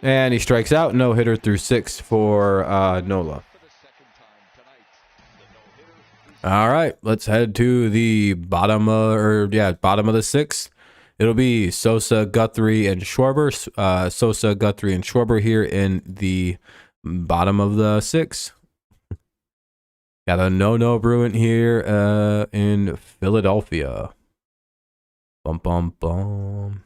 And he strikes out. No hitter through 6 for Nola. All right, let's head to the bottom of the 6th. It'll be Sosa, Guthrie, and Schwarber. Sosa, Guthrie, and Schwarber here in the bottom of the 6th. Got a no Bruin here in Philadelphia. Bum bum bum.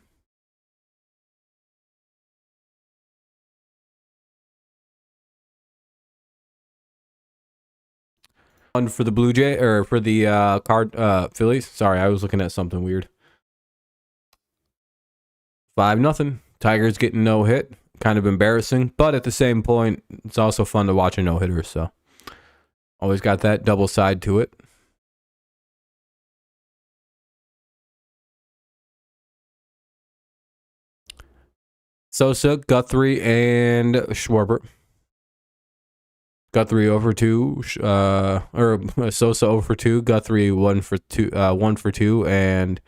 One for the Blue Jay or for the Phillies. Sorry, I was looking at something weird. 5-0. Tigers getting no hit. Kind of embarrassing, but at the same point, it's also fun to watch a no hitter. So always got that double side to it. Sosa, Guthrie, and Schwarber. Guthrie over 2, or Sosa over 2. Guthrie 1 for 2, and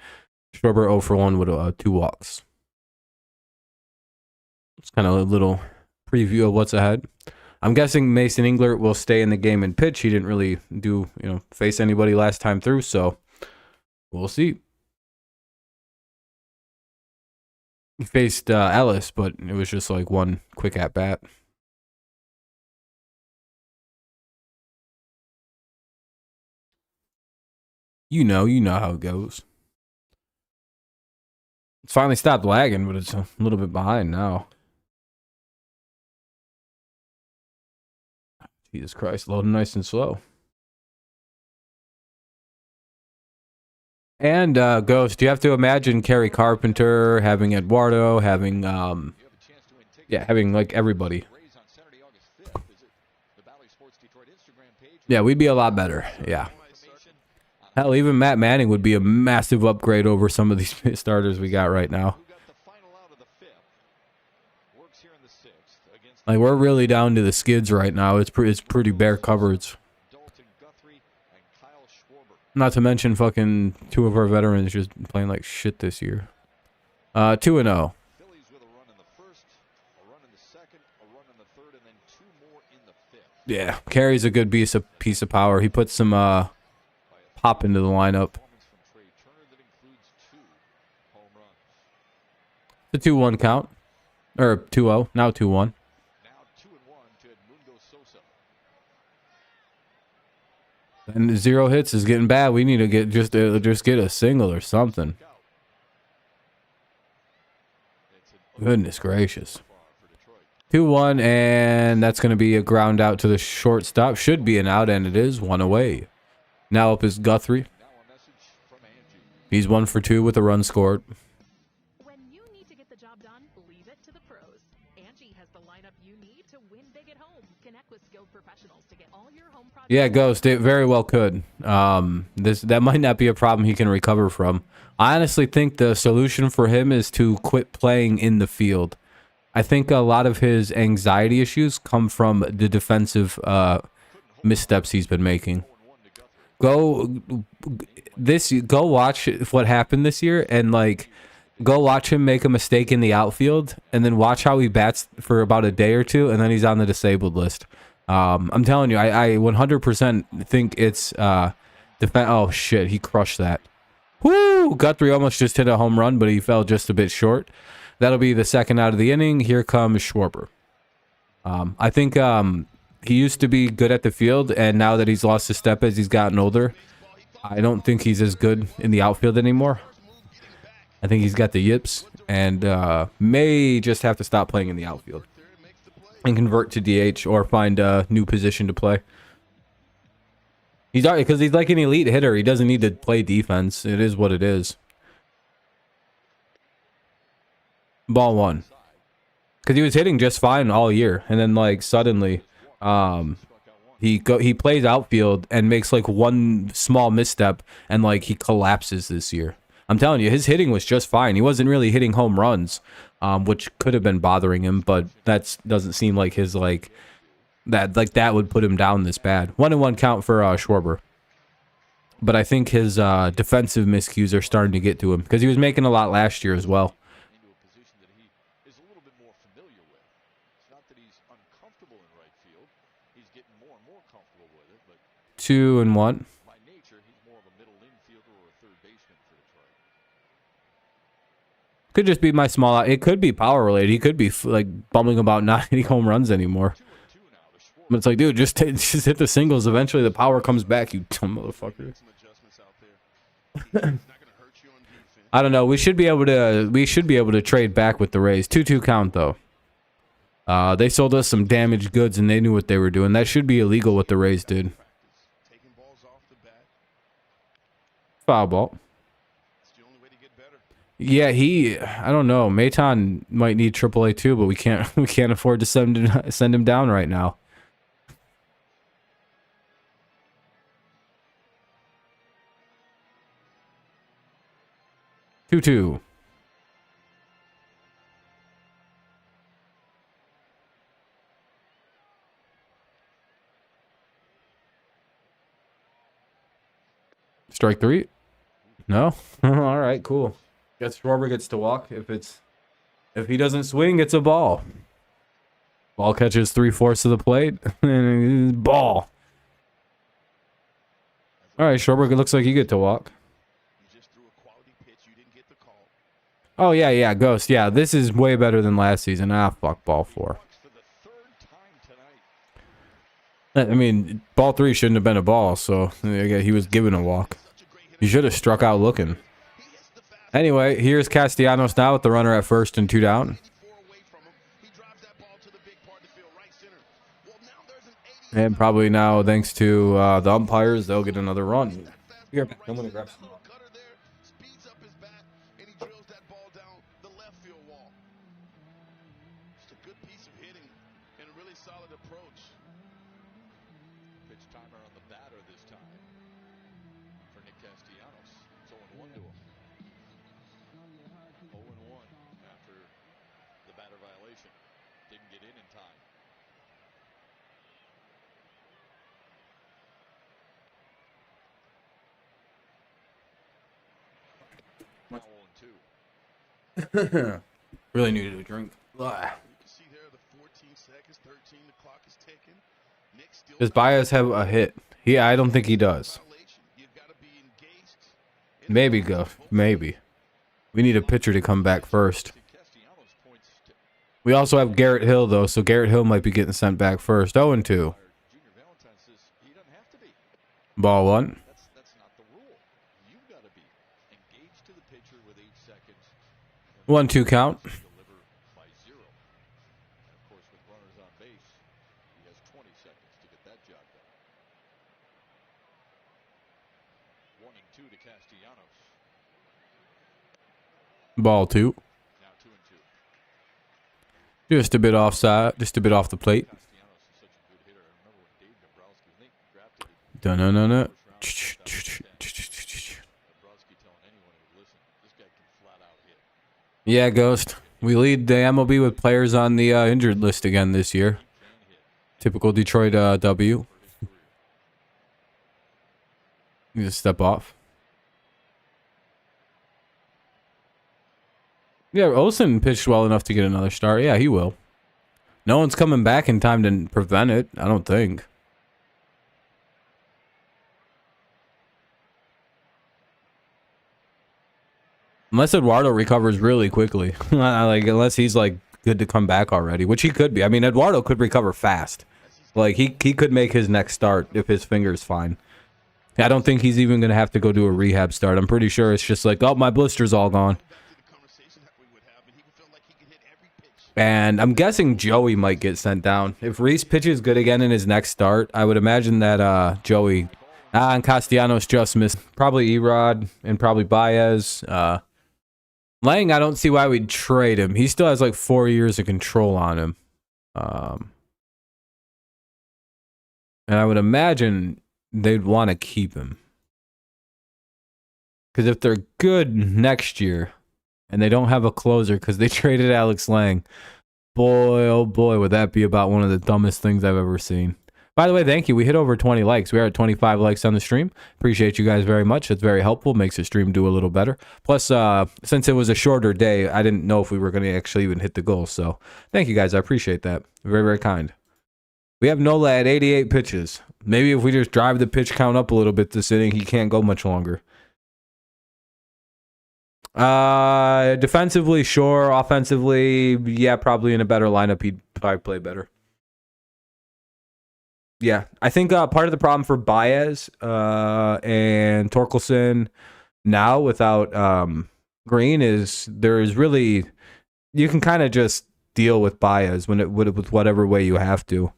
Schwarber 0 for 1 with 2 walks. It's kind of a little preview of what's ahead. I'm guessing Mason Englert will stay in the game and pitch. He didn't really face anybody last time through, so we'll see. He faced Ellis, but it was just like one quick at bat. You know how it goes. It's finally stopped lagging, but it's a little bit behind now. Jesus Christ, loading nice and slow. And Ghost, you have to imagine Kerry Carpenter, having Eduardo, having Yeah, having like everybody. Raise on Saturday, August 5th. Visit the Bally Sports Detroit Instagram page. Yeah, we'd be a lot better. Yeah. Information on Hell, even Matt Manning would be a massive upgrade over some of these starters we got right now. who got the final out of the 5th. Works here in the 6th against Like, we're really down to the skids right now. It's pretty bare coverage. Dalton Guthrie and Kyle Schwarber. Not to mention fucking 2 of our veterans just playing like shit this year. 2-0. Phillies with a run in the 1st, a run in the 2nd, a run in the 3rd, and then 2 more in the 5th. Yeah, carries a good piece of power. He puts some pop into the lineup. Performance from Trey Turner that includes 2 home runs. The 2-1 count. Or 2-0. Now 2-1. Now 2-1 to Edmundo Sosa. And 0 hits is getting bad. We need to get just get a single or something. It's an Goodness gracious. far for Detroit. 2-1, and that's going to be a ground out to the shortstop. Should be an out, and it is 1 away. Now up is Guthrie. Now a message from Angie. He's 1 for 2 with a run scored. When you need to get the job done, leave it to the pros. Angie has the lineup you need to win big at home. Connect with skilled professionals to get all your home projects. Yeah, Ghost, it very well could. That might not be a problem he can recover from. I honestly think the solution for him is to quit playing in the field. I think a lot of his anxiety issues come from the defensive missteps he's been making. Go watch what happened this year, and like go watch him make a mistake in the outfield, and then watch how he bats for about a day or two, and then he's on the disabled list. I'm telling you, I 100% think it's oh shit, he crushed that. Woo! Guthrie almost just hit a home run, but he fell just a bit short. That'll be the 2nd out of the inning. Here comes Schwarber. I think he used to be good at the field, and now that he's lost his step as he's gotten older, I don't think he's as good in the outfield anymore. I think he's got the yips, and may just have to stop playing in the outfield and convert to DH or find a new position to play. Because he's like an elite hitter. He doesn't need to play defense. It is what it is. Ball 1. Because he was hitting just fine all year, and then like suddenly, he plays outfield and makes like one small misstep, and like he collapses this year. I'm telling you, his hitting was just fine. He wasn't really hitting home runs, which could have been bothering him, but that doesn't seem like his that would put him down this bad. 1-1 count for Schwarber. But I think his defensive miscues are starting to get to him because he was making a lot last year as well. Into a position that he is a little bit more familiar with. It's not that he's uncomfortable in right field. He's getting more and more comfortable with it, but 2-1. by nature, he's more of a middle infielder or a third baseman for Detroit. Could just be my small. It could be power related. He could be like bumbling about not hitting home runs anymore. 2-2 now to Schwarber. But it's like, dude, just hit the singles. Eventually, the power comes back. You dumb motherfucker. Some adjustments out there. It's not going to hurt you on defense. I don't know. We should be able to trade back with the Rays. 2-2 count though. They sold us some damaged goods and they knew what they were doing. That should be illegal what the Rays did. Taking balls off the bat. Foul ball. It's the only way to get better. Yeah, I don't know. Maton might need AAA too, but we can't afford to send him down right now. 2-2. Strike 3? No? All right, cool. Guess Schwarber gets to walk. If he doesn't swing, it's a ball. Ball catches 3/4 of the plate. And ball. All right, Schwarber, it looks like you get to walk. You just threw a quality pitch. You didn't get the call. Oh, yeah, Ghost. Yeah, this is way better than last season. Fuck ball 4. Walks for the 3rd time tonight. I mean, ball 3 shouldn't have been a ball, so he was given a walk. He should have struck out looking. Anyway, here's Castellanos now with the runner at first and 2 down. And probably now, thanks to the umpires, they'll get another run. Here, I'm going to grab some. Speeds up his bat, and he drills that ball down the left field wall. Just a good piece of hitting and a really solid approach. Pitch timer on the batter this time for Nick Castellanos. It's 0-1 to him. 0-1 after the batter violation. Didn't get in time. Now 0-2. Really needed a drink. You can see there the 14 seconds, 13, the clock is ticking. Nick still Does Baez have a hit? I don't think he does. violation. You've got to be engaged. Maybe go. Maybe. We need a pitcher to come back first. Castellanos points to We also have Garrett Hill, though, so Garrett Hill might be getting sent back first. 0-2. Junior Valentine says he doesn't have to be. Ball 1. That's not the rule. You've got to be engaged to the pitcher with 8 seconds. 1-2 count. Deliver by 0. And of course, with runners on base, he has 20 seconds to get that job done. 1-2 to Castellanos. Ball 2. Now 2-2. Just a bit offside. Just a bit off the plate. Castellanos is such a good hitter. I remember when Dave Dombrowski, when they drafted him, Dun-dun-dun-dun. Dombrowski telling anyone who would listen, this guy can flat out hit. Yeah, Ghost. We lead the MLB with players on the injured list again this year. Can hit. Typical Detroit W. You just step off. Yeah, Olsen pitched well enough to get another start. Yeah, he will. No one's coming back in time to prevent it, I don't think. Unless Eduardo recovers really quickly. Like, unless he's, like, good to come back already, which he could be. I mean, Eduardo could recover fast. Like, he could make his next start if his finger's fine. I don't think he's even going to have to go do a rehab start. I'm pretty sure it's just like, oh, my blister's all gone. Back to the conversation that we would have, and he felt like he could hit every pitch. And I'm guessing Joey might get sent down. If Reese pitches good again in his next start, I would imagine that Joey and Castellanos just missed. Probably Erod and probably Baez. Lang, I don't see why we'd trade him. He still has like 4 years of control on him. And I would imagine they'd want to keep him. Because if they're good next year and they don't have a closer because they traded Alex Lang, boy, oh boy, would that be about one of the dumbest things I've ever seen. By the way, thank you. We hit over 20 likes. We are at 25 likes on the stream. Appreciate you guys very much. It's very helpful. Makes the stream do a little better. Plus, since it was a shorter day, I didn't know if we were going to actually even hit the goal. So thank you guys. I appreciate that. Very, very kind. We have Nola at 88 pitches. Maybe if we just drive the pitch count up a little bit this inning, he can't go much longer. Defensively, sure. Offensively, yeah, probably in a better lineup, he'd probably play better. Yeah, I think part of the problem for Baez and Torkelson now without Green is there is really, you can kind of just deal with Baez with whatever way you have to.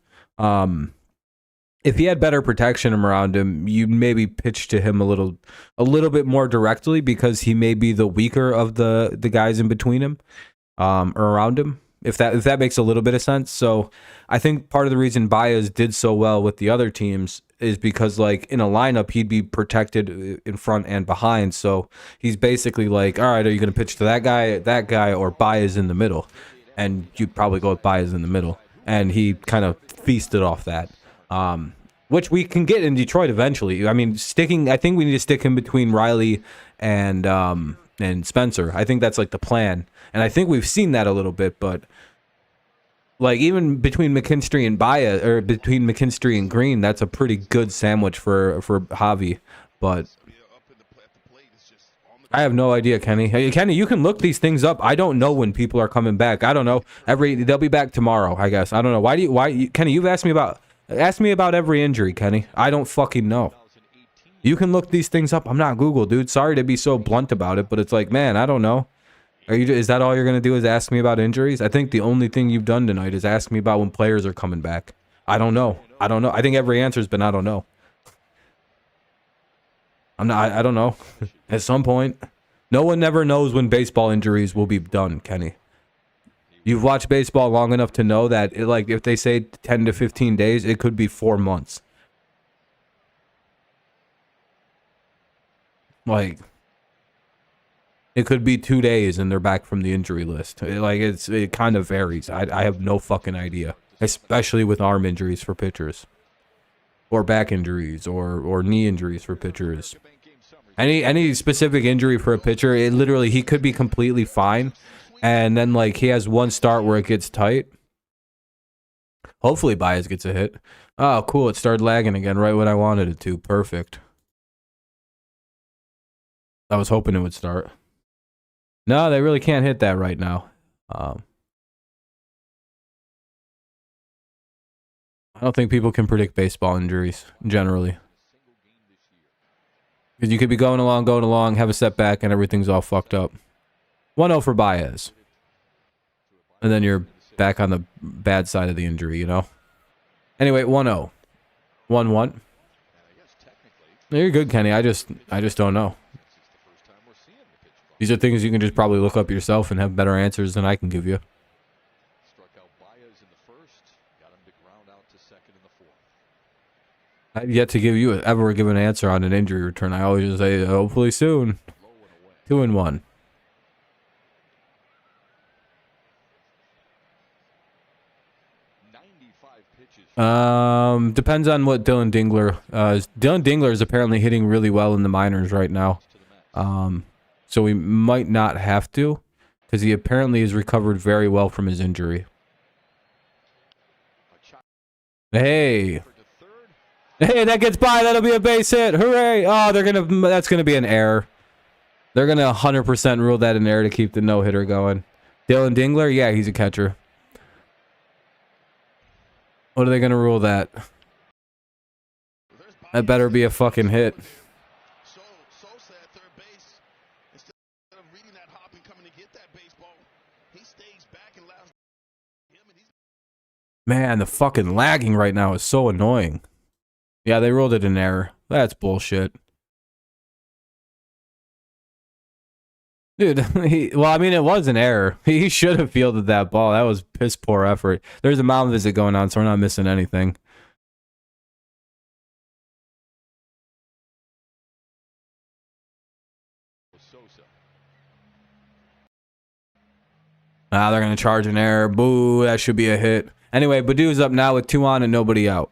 If he had better protection around him, you maybe pitch to him a little bit more directly because he may be the weaker of the guys in between him or around him. If that makes a little bit of sense. So I think part of the reason Baez did so well with the other teams is because, like, in a lineup, he'd be protected in front and behind. So he's basically like, all right, are you going to pitch to that guy, or Baez in the middle? And you'd probably go with Baez in the middle. And he kind of feasted off that, which we can get in Detroit eventually. I mean, I think we need to stick him between Riley and Spencer. I think that's like the plan. And I think we've seen that a little bit, but like even between McKinstry and Baez, or between McKinstry and Green, that's a pretty good sandwich for Javi. But I have no idea, Kenny. Hey, Kenny, you can look these things up. I don't know when people are coming back. I don't know. They'll be back tomorrow, I guess. I don't know. Kenny, you've asked me about every injury, Kenny. I don't fucking know. You can look these things up. I'm not Google, dude. Sorry to be so blunt about it, but it's like, man, I don't know. Is that all you're going to do is ask me about injuries? I think the only thing you've done tonight is ask me about when players are coming back. I don't know. I think every answer's been I don't know. I don't know. At some point. No one ever knows when baseball injuries will be done, Kenny. You've watched baseball long enough to know that, like, if they say 10 to 15 days, it could be 4 months. Like, it could be 2 days and they're back from the injury list. It kind of varies. I have no fucking idea, especially with arm injuries for pitchers, or back injuries, or knee injuries for pitchers. Any specific injury for a pitcher, it literally, he could be completely fine, and then like he has one start where it gets tight. Hopefully Baez gets a hit. Oh, cool! It started lagging again right when I wanted it to. Perfect. I was hoping it would start. No, they really can't hit that right now. I don't think people can predict baseball injuries generally. Because you could be going along, have a setback, and everything's all fucked up. 1-0 for Baez. And then you're back on the bad side of the injury, you know? Anyway, 1-0. 1-1. You're good, Kenny. I just don't know. These are things you can just probably look up yourself and have better answers than I can give you. Struck out Baez in the first, got him to ground out to second in the fourth. I've yet to ever give an answer on an injury return. I always just say, hopefully soon. 2-1. Depends on what Dylan Dingler is. Dylan Dingler is apparently hitting really well in the minors right now. So we might not have to, because he apparently has recovered very well from his injury. Hey, that gets by. That'll be a base hit. Hooray! Oh, that's gonna be an error. They're gonna 100% rule that an error to keep the no hitter going. Dylan Dingler, yeah, he's a catcher. What are they gonna rule that? That better be a fucking hit. Sosa at third base, instead of reading that hop and coming to get that baseball, he stays back and allows him, and he's... Man, the fucking lagging right now is so annoying. Yeah, they ruled it an error. That's bullshit. Dude, well, I mean, it was an error. He should have fielded that ball. That was piss poor effort. There's a mound visit going on, so we're not missing anything. Ah, they're going to charge an error. Boo, that should be a hit. Anyway, Badu's up now with 2 on and nobody out.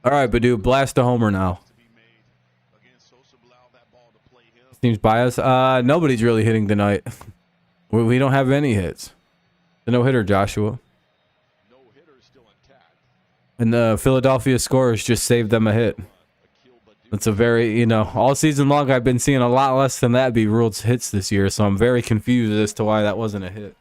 All right, Badu, blast a homer now. Seems biased. Nobody's really hitting tonight. We don't have any hits. The no-hitter, Joshua. And the Philadelphia scorers just saved them a hit. It's a very, all season long I've been seeing a lot less than that be ruled hits this year, so I'm very confused as to why that wasn't a hit.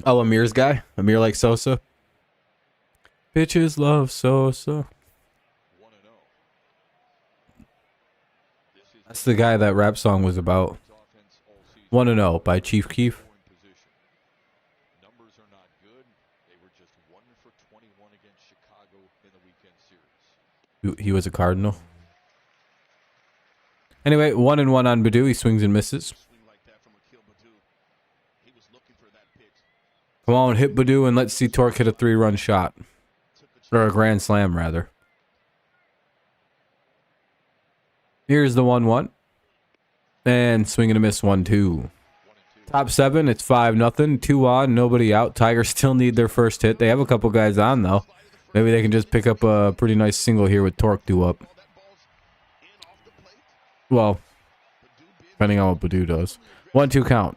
Oh, Amir's guy? Amir like Sosa? Bitches love Sosa. That's the guy that rap song was about. 1-0 by Chief Keef. Numbers are not good. They were just 1 for 21 against Chicago in the weekend series. He was a Cardinal. Anyway, 1-1 on Badu. He swings and misses. Come on, hit Badu and let's see Torque hit a 3-run shot. Or a grand slam, rather. Here's the 1-1. And swing and a miss 1-2. Top 7, it's 5-0. 2 on, nobody out. Tigers still need their first hit. They have a couple guys on, though. Maybe they can just pick up a pretty nice single here with Torque due up. Well, depending on what Badu does. 1-2 count.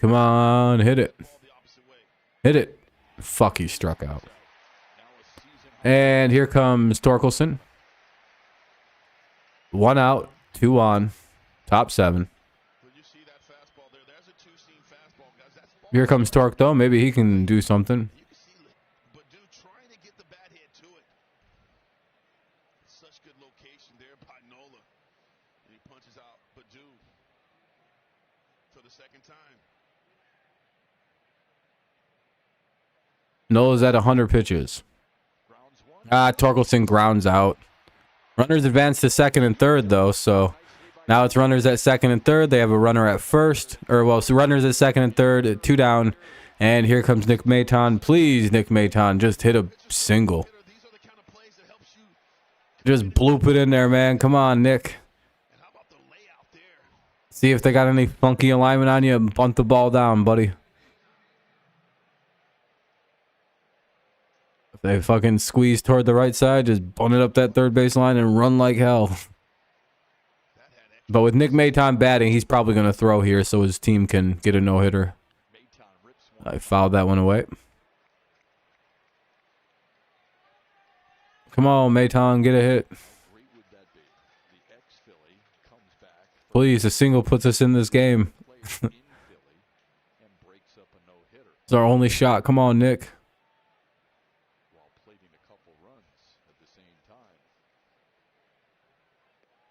Come on, hit it. Hit it. Fuck, he struck out. And here comes Torkelson. 1 out, 2 on, top 7. Here comes Torque, though. Maybe he can do something. Nola's at 100 pitches. Torkelson grounds out. Runners advance to second and third, though, so now it's runners at second and third. They have a runner at first, or well, so runners at second and third, 2 down, and here comes Nick Maton. Please, Nick Maton, just hit a single. These are the kind of plays that helps you. Just bloop it in there, man. Come on, Nick. And how about the layout there? See if they got any funky alignment on you and bunt the ball down, buddy. If they fucking squeeze toward the right side, just bunt it up that third base line and run like hell. But with Nick Maton batting, he's probably going to throw here so his team can get a no-hitter. I fouled that one away. Come on, Maton, get a hit. Please, a single puts us in this game. It's our only shot. Come on, Nick.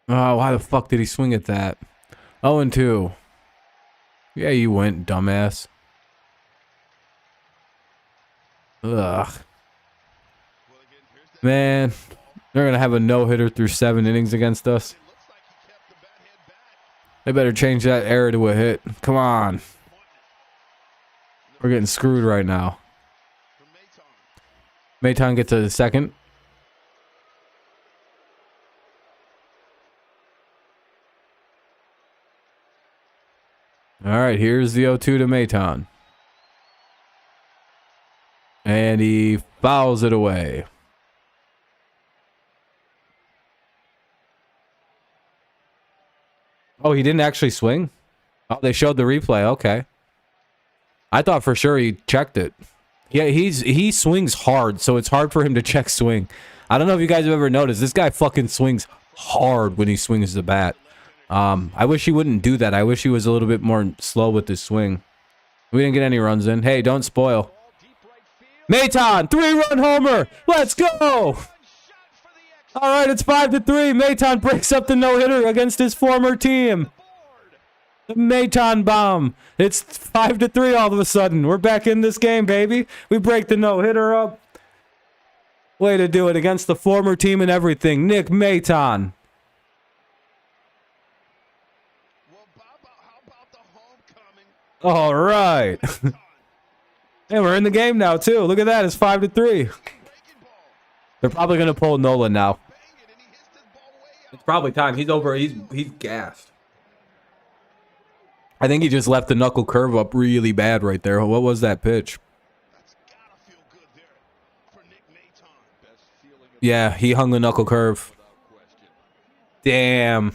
Oh, why the fuck did he swing at that? 0-2. Yeah, you went, dumbass. Ugh. Man, they're going to have a no-hitter through 7 innings against us. They better change that error to a hit. Come on. We're getting screwed right now. Maton gets a second. All right, here's the 0-2 to Maton. And he fouls it away. Oh, he didn't actually swing? Oh, they showed the replay. Okay. I thought for sure he checked it. Yeah, he swings hard, so it's hard for him to check swing. I don't know if you guys have ever noticed. This guy fucking swings hard when he swings the bat. I wish he wouldn't do that. I wish he was a little bit more slow with his swing. We didn't get any runs in. Hey, don't spoil. Maton, 3-run homer. Let's go. All right, it's 5-3. Maton breaks up the no-hitter against his former team. The Maton bomb. It's 5-3 all of a sudden. We're back in this game, baby. We break the no-hitter up. Way to do it against the former team and everything. Nick Maton. All right. And we're in the game now, too. Look at that. It's 5-3. They're probably going to pull Nolan now. It's probably time. He's over. He's gassed. I think he just left the knuckle curve up really bad right there. What was that pitch? Yeah, he hung the knuckle curve. Damn.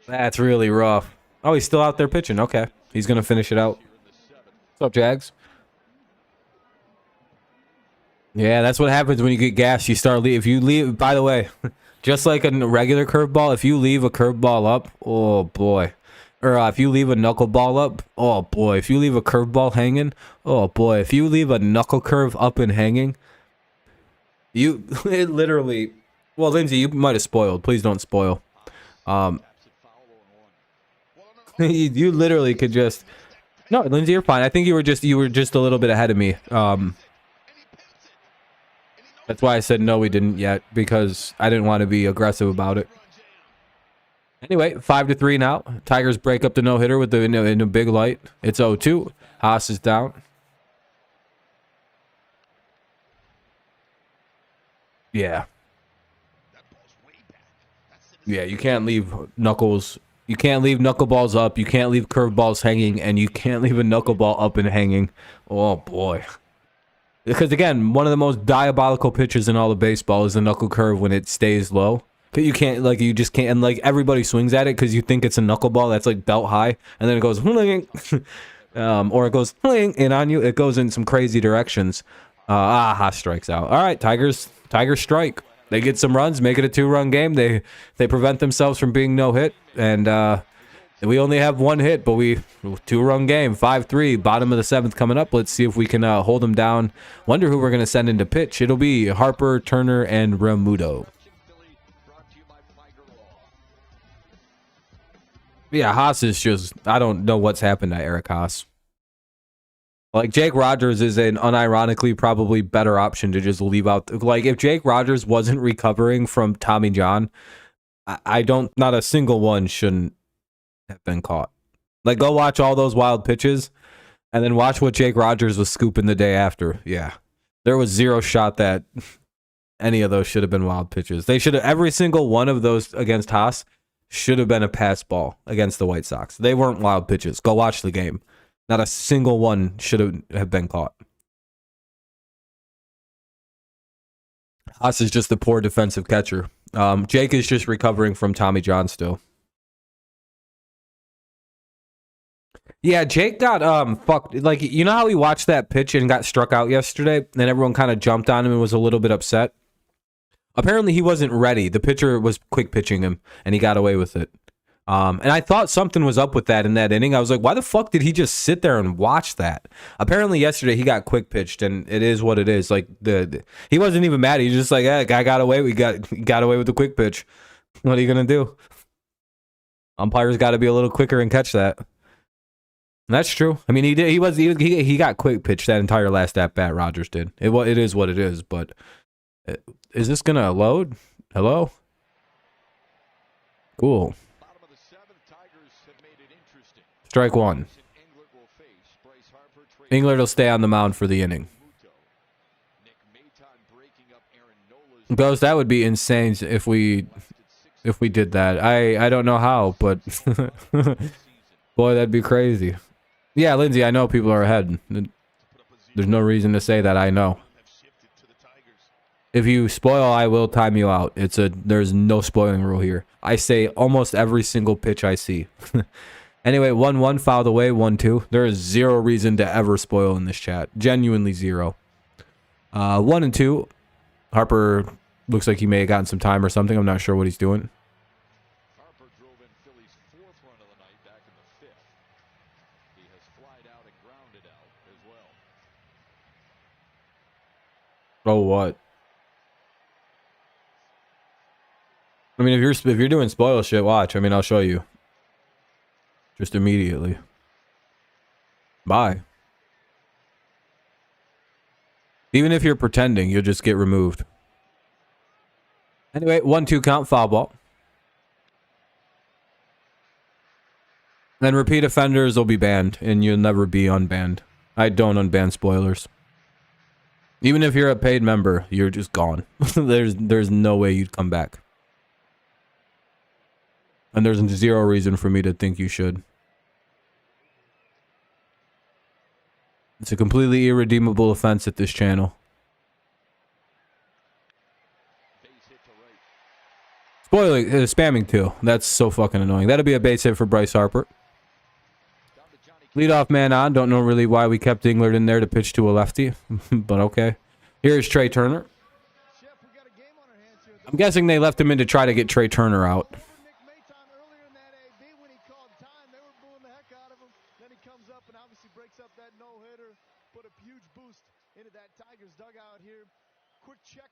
That's really rough. Oh, he's still out there pitching. Okay. He's going to finish it out. What's up, Jags? Yeah, that's what happens when you get gassed. You start leave. If you leave, by the way, just like a regular curveball, if you leave a curveball up, oh boy. Or if you leave a knuckleball up, oh boy. If you leave a curveball hanging, oh boy. If you leave a knuckle curve up and hanging, it literally. Well, Lindsay, you might have spoiled. Please don't spoil. You literally could just. No, Lindsay, you're fine. I think you were just a little bit ahead of me. That's why I said no, we didn't yet, because I didn't want to be aggressive about it. Anyway, 5-3 now. Tigers break up the no-hitter with in a big light. It's 0-2. Haas is down. Yeah. Yeah, you can't leave knuckles. You can't leave knuckleballs up. You can't leave curveballs hanging, and you can't leave a knuckleball up and hanging. Oh boy. Because again, one of the most diabolical pitches in all of baseball is the knuckle curve when it stays low. You can't, like, you just can't, and like everybody swings at it because you think it's a knuckleball that's like belt high, and then it goes, or it goes in on you. It goes in some crazy directions. Haas strikes out. All right, Tigers strike. They get some runs, make it a 2-run game. They prevent themselves from being no hit, and we only have 1 hit, but 2-run game, 5-3, bottom of the 7th coming up. Let's see if we can hold them down. Wonder who we're going to send into pitch. It'll be Harper, Turner, and Remuto. Yeah, Haas is just, I don't know what's happened to Eric Haas. Like, Jake Rogers is an unironically probably better option to just leave out. Like, if Jake Rogers wasn't recovering from Tommy John, I don't, not a single one shouldn't have been caught. Like, go watch all those wild pitches and then watch what Jake Rogers was scooping the day after. Yeah. There was zero shot that any of those should have been wild pitches. They should have, every single one of those against Haas should have been a pass ball against the White Sox. They weren't wild pitches. Go watch the game. Not a single one should have been caught. Haas is just a poor defensive catcher. Jake is just recovering from Tommy John still. Yeah, Jake got fucked. Like, you know how he watched that pitch and got struck out yesterday, and everyone kind of jumped on him and was a little bit upset? Apparently he wasn't ready. The pitcher was quick pitching him, and he got away with it. And I thought something was up with that in that inning. I was like, why the fuck did he just sit there and watch that? Apparently yesterday he got quick pitched, and it is what it is. Like, he wasn't even mad. He was just like, "Hey, guy got away. He got away with the quick pitch. What are you gonna do?" Umpires got to be a little quicker and catch that. And that's true. I mean, he got quick pitched that entire last at bat. Rogers did. It is what it is. But is this gonna load? Hello. Cool. Strike one. Englert will stay on the mound for the inning. Ghost, that would be insane if we did that. I don't know how, but boy, that'd be crazy. Yeah, Lindsay, I know people are ahead. There's no reason to say that I know. If you spoil, I will time you out. There's no spoiling rule here. I say almost every single pitch I see. Anyway, 1-1 fouled away, 1-2. There is zero reason to ever spoil in this chat. Genuinely zero. 1-2. Harper looks like he may have gotten some time or something. I'm not sure what he's doing. Harper drove in Phillies' fourth run of the night back in the fifth. He has flied out and grounded out as well. Oh, what? I mean, if you're doing spoil shit, watch. I mean, I'll show you. Just immediately. Bye. Even if you're pretending, you'll just get removed. Anyway, 1-2 count, foul ball. Then repeat offenders will be banned, and you'll never be unbanned. I don't unban spoilers. Even if you're a paid member, you're just gone. There's no way you'd come back. And there's zero reason for me to think you should. It's a completely irredeemable offense at this channel. Spoiling, spamming too. That's so fucking annoying. That'll be a base hit for Bryce Harper. Leadoff man on. Don't know really why we kept Englert in there to pitch to a lefty, but okay. Here's Trey Turner. I'm guessing they left him in to try to get Trey Turner out.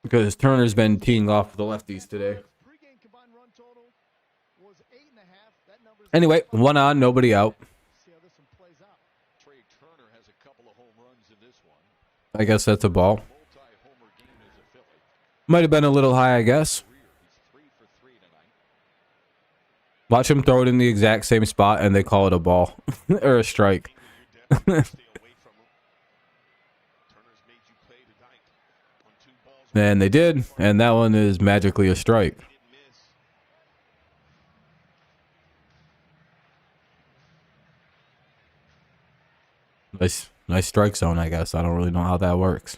Because Turner's been teeing off the lefties today. Anyway, one on, nobody out. I guess that's a ball. Might have been a little high, I guess. Watch him throw it in the exact same spot and they call it a ball. Or a strike. And they did, and that one is magically a strike. Nice strike zone, I guess. I don't really know how that works.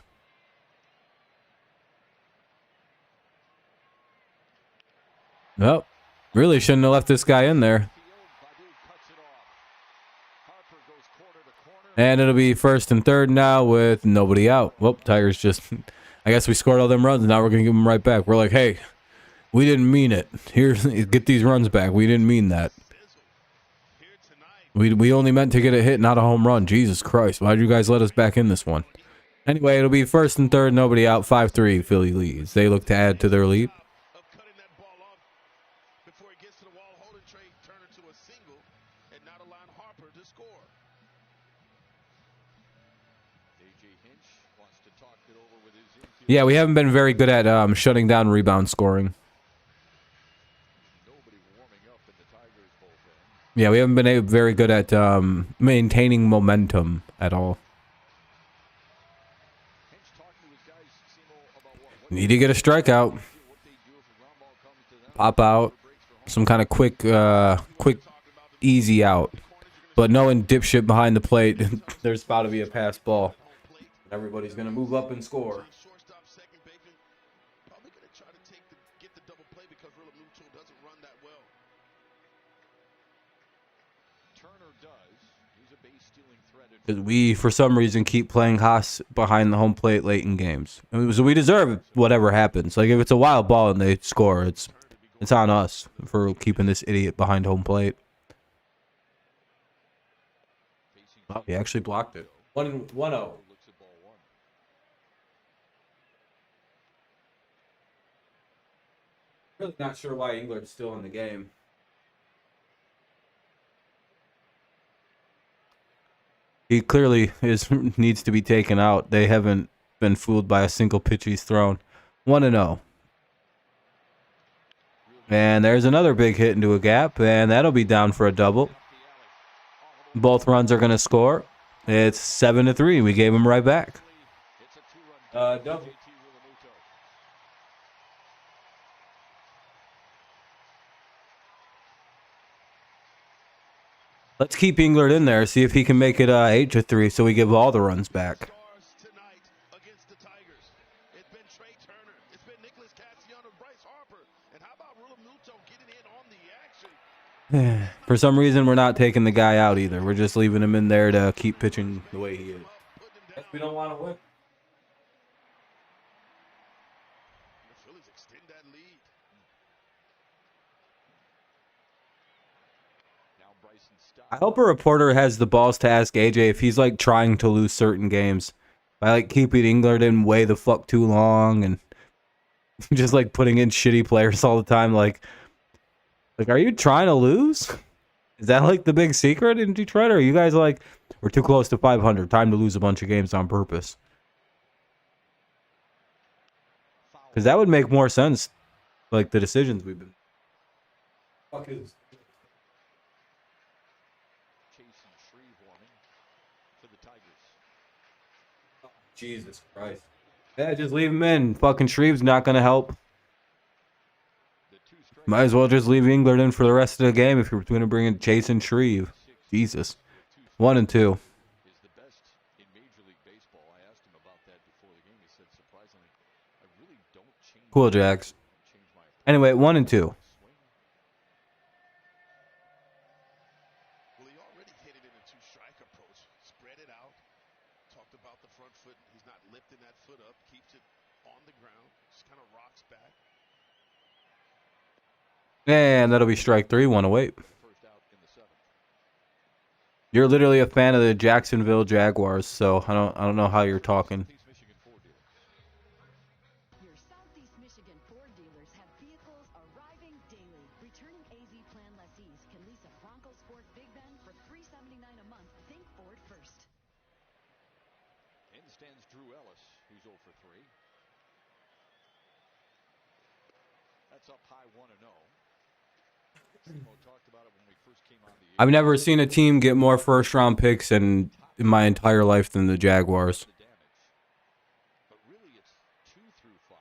Nope. Really shouldn't have left this guy in there. And it'll be first and third now with nobody out. Well, Tigers just... I guess we scored all them runs, and now we're going to give them right back. We're like, hey, we didn't mean it. Here, get these runs back. We didn't mean that. We only meant to get a hit, not a home run. Jesus Christ. Why did you guys let us back in this one? Anyway, it'll be first and third, nobody out. 5-3, Philly leads. They look to add to their lead. Yeah, we haven't been very good at shutting down rebound scoring. Yeah, we haven't been very good at maintaining momentum at all. Need to get a strikeout. Pop out. Some kind of quick, easy out. But knowing dipshit behind the plate, there's about to be a pass ball. Everybody's going to move up and score. Shortstop, second baseman, probably going to try to get the double play because Realmuto doesn't run that well. Turner does. He's a base stealing threat. Because we, for some reason, keep playing Haas behind the home plate late in games. So we deserve whatever happens. Like, if it's a wild ball and they score, it's on us for keeping this idiot behind home plate. Oh, he actually blocked it. 1-0. Really not sure why England's still in the game. He clearly needs to be taken out. They haven't been fooled by a single pitch he's thrown. 1-0. And there's another big hit into a gap, and that'll be down for a double. Both runs are going to score. It's 7-3. We gave him right back. Double. Let's keep England in there, see if he can make it 8-3, so we give all the runs back. Tonight against the Tigers. It's been Trey Turner. It's been Nicholas Castellanos, Bryce Harper. And how about Realmuto getting in on the action? For some reason, we're not taking the guy out either. We're just leaving him in there to keep pitching the way he is. We don't want to win. The Phillies extend that lead. I hope a reporter has the balls to ask AJ if he's like trying to lose certain games by like keeping England in way the fuck too long and just like putting in shitty players all the time. Like, are you trying to lose? Is that like the big secret in Detroit? Or are you guys like, we're too close to 500, time to lose a bunch of games on purpose? Because that would make more sense, like the decisions we've been. Fuck is. Jesus Christ. Yeah, just leave him in. Fucking Shreve's not going to help. Might as well just leave England in for the rest of the game if you're going to bring in Jason Shreve. Jesus. 1-2. Cool, Jax. Anyway, 1-2. Well, he already hit it in a two-strike approach. Spread it out. Talked about the front foot. He's not lifting that foot up. Keeps it on the ground. Just kind of rocks back. And that'll be strike 3, 1 away. You're literally a fan of the Jacksonville Jaguars, so I don't know how you're talking. Your Southeast Michigan Ford dealers have vehicles arriving daily. Returning AZ plan lessees can lease a Bronco Sport Big Ben for $379 a month. Think Ford first. In stands Drew Ellis, who's 0 for 3. That's up high 1-0. Talked about it when we first came on the I've never seen a team get more first-round picks in my entire life than the Jaguars. But really it's 2 through 5.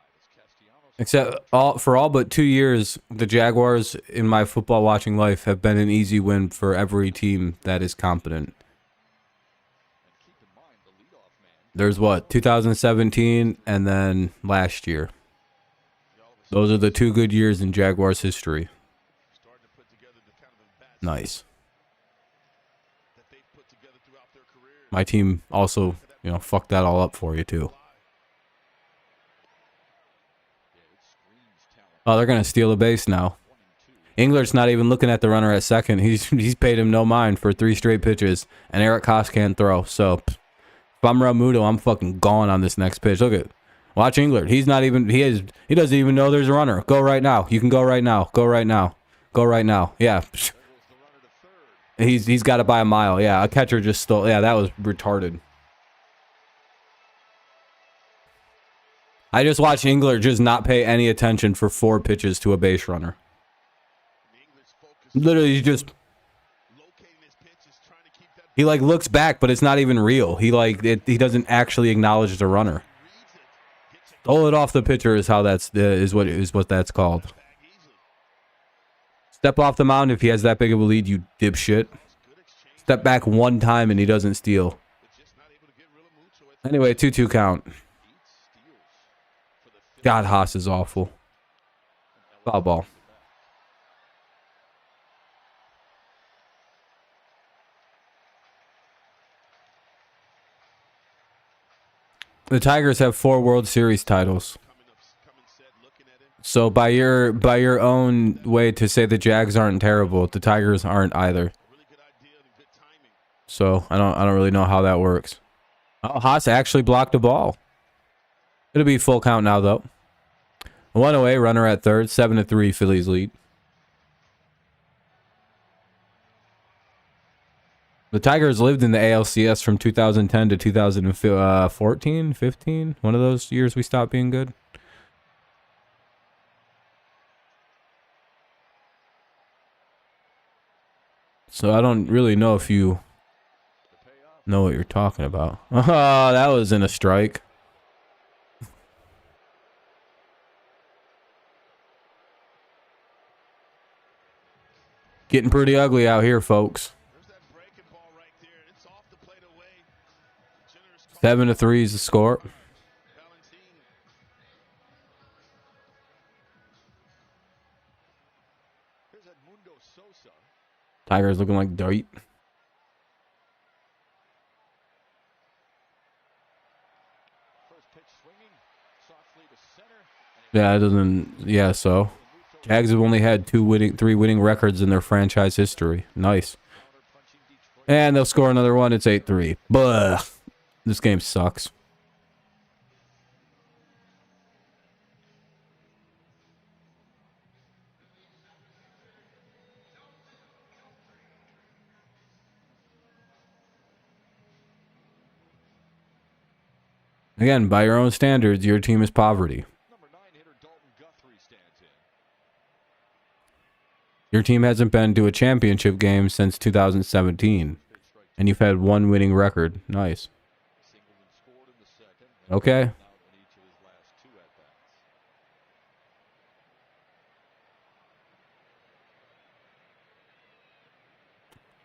It's Except for all but 2 years, the Jaguars in my football watching life have been an easy win for every team that is competent. There's what, 2017 and then last year. Those are the 2 good years in Jaguars history. Nice. My team also, fucked that all up for you too. Oh, they're gonna steal a base now. Engler's not even looking at the runner at second. He's paid him no mind for 3 straight pitches, and Eric Haas can't throw. So if I'm Realmuto, I'm fucking gone on this next pitch. Look at, watch Engler. He doesn't even know there's a runner. Go right now. You can go right now. Go right now. Go right now. Yeah. He's got it by a mile. Yeah, a catcher just stole. Yeah, that was retarded. I just watched Engler just not pay any attention for 4 pitches to a base runner. Literally, he like looks back, but it's not even real. He doesn't actually acknowledge the runner. Throw it off the pitcher is how is what that's called. Step off the mound if he has that big of a lead, you dipshit. Step back one time and he doesn't steal. Anyway, 2-2 count. God, Haas is awful. Foul ball. The Tigers have 4 World Series titles. So by your own way to say the Jags aren't terrible, the Tigers aren't either. So I don't really know how that works. Oh, Haas actually blocked a ball. It'll be full count now though. 1 away, runner at third, 7-3 Phillies lead. The Tigers lived in the ALCS from 2010 to 2014, 15. One of those years we stopped being good. So I don't really know if you know what you're talking about. Oh, that was in a strike. Getting pretty ugly out here, folks. 7-3 is the score. Tigers looking like dirt. Yeah, it doesn't. Yeah, so Jags have only had 3 winning records in their franchise history. Nice. And they'll score another one. It's 8-3. Blah. This game sucks. Again, by your own standards, your team is poverty. Your team hasn't been to a championship game since 2017. And you've had 1 winning record. Nice. Okay.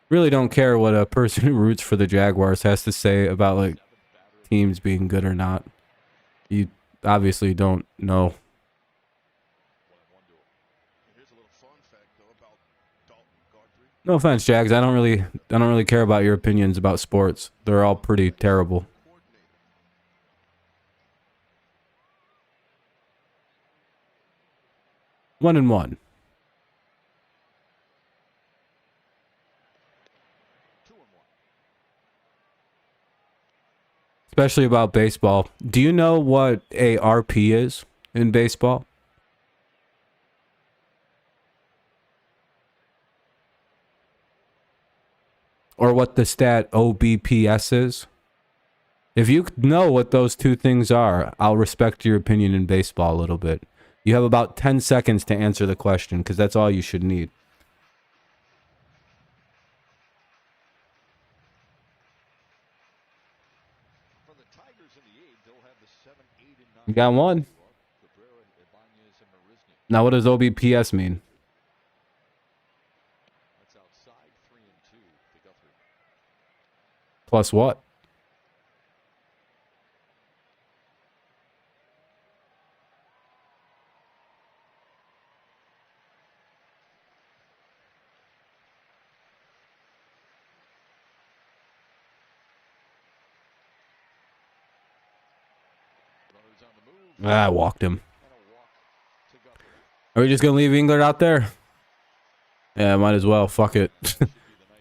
Really don't care what a person who roots for the Jaguars has to say about like teams being good or not. You obviously don't know. No offense, Jags. I don't really care about your opinions about sports. They're all pretty terrible. One and one. Especially about baseball. Do you know what a RP is in baseball? Or what the stat OBPS is? If you know what those two things are, I'll respect your opinion in baseball a little bit. You have about 10 seconds to answer the question, because that's all you should need. You got one. Now, what does OBPS mean? Plus what? I walked him. Are we just going to leave Engler out there? Yeah, might as well. Fuck it.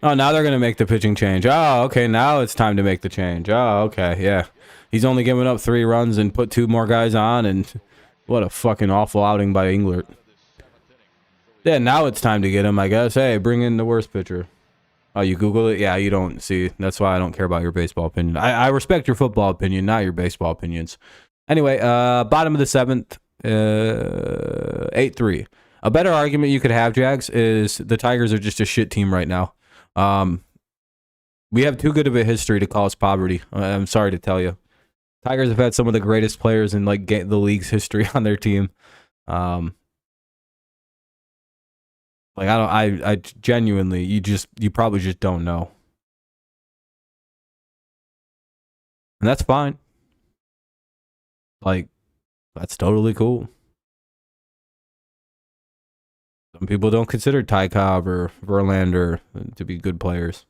Oh, now they're going to make the pitching change. Oh, okay. Now it's time to make the change. Oh, okay. Yeah. He's only given up 3 runs and put 2 more guys on. And what a fucking awful outing by Englert. Yeah, now it's time to get him, I guess. Hey, bring in the worst pitcher. Oh, you Google it? Yeah, you don't see. That's why I don't care about your baseball opinion. I respect your football opinion, not your baseball opinions. Anyway, bottom of the 7th, 8-3. A better argument you could have, Jags, is the Tigers are just a shit team right now. We have too good of a history to cause poverty. I'm sorry to tell you. Tigers have had some of the greatest players in like the league's history on their team. I genuinely, you probably just don't know. And that's fine. Like, that's totally cool. Some people don't consider Ty Cobb or Verlander to be good players.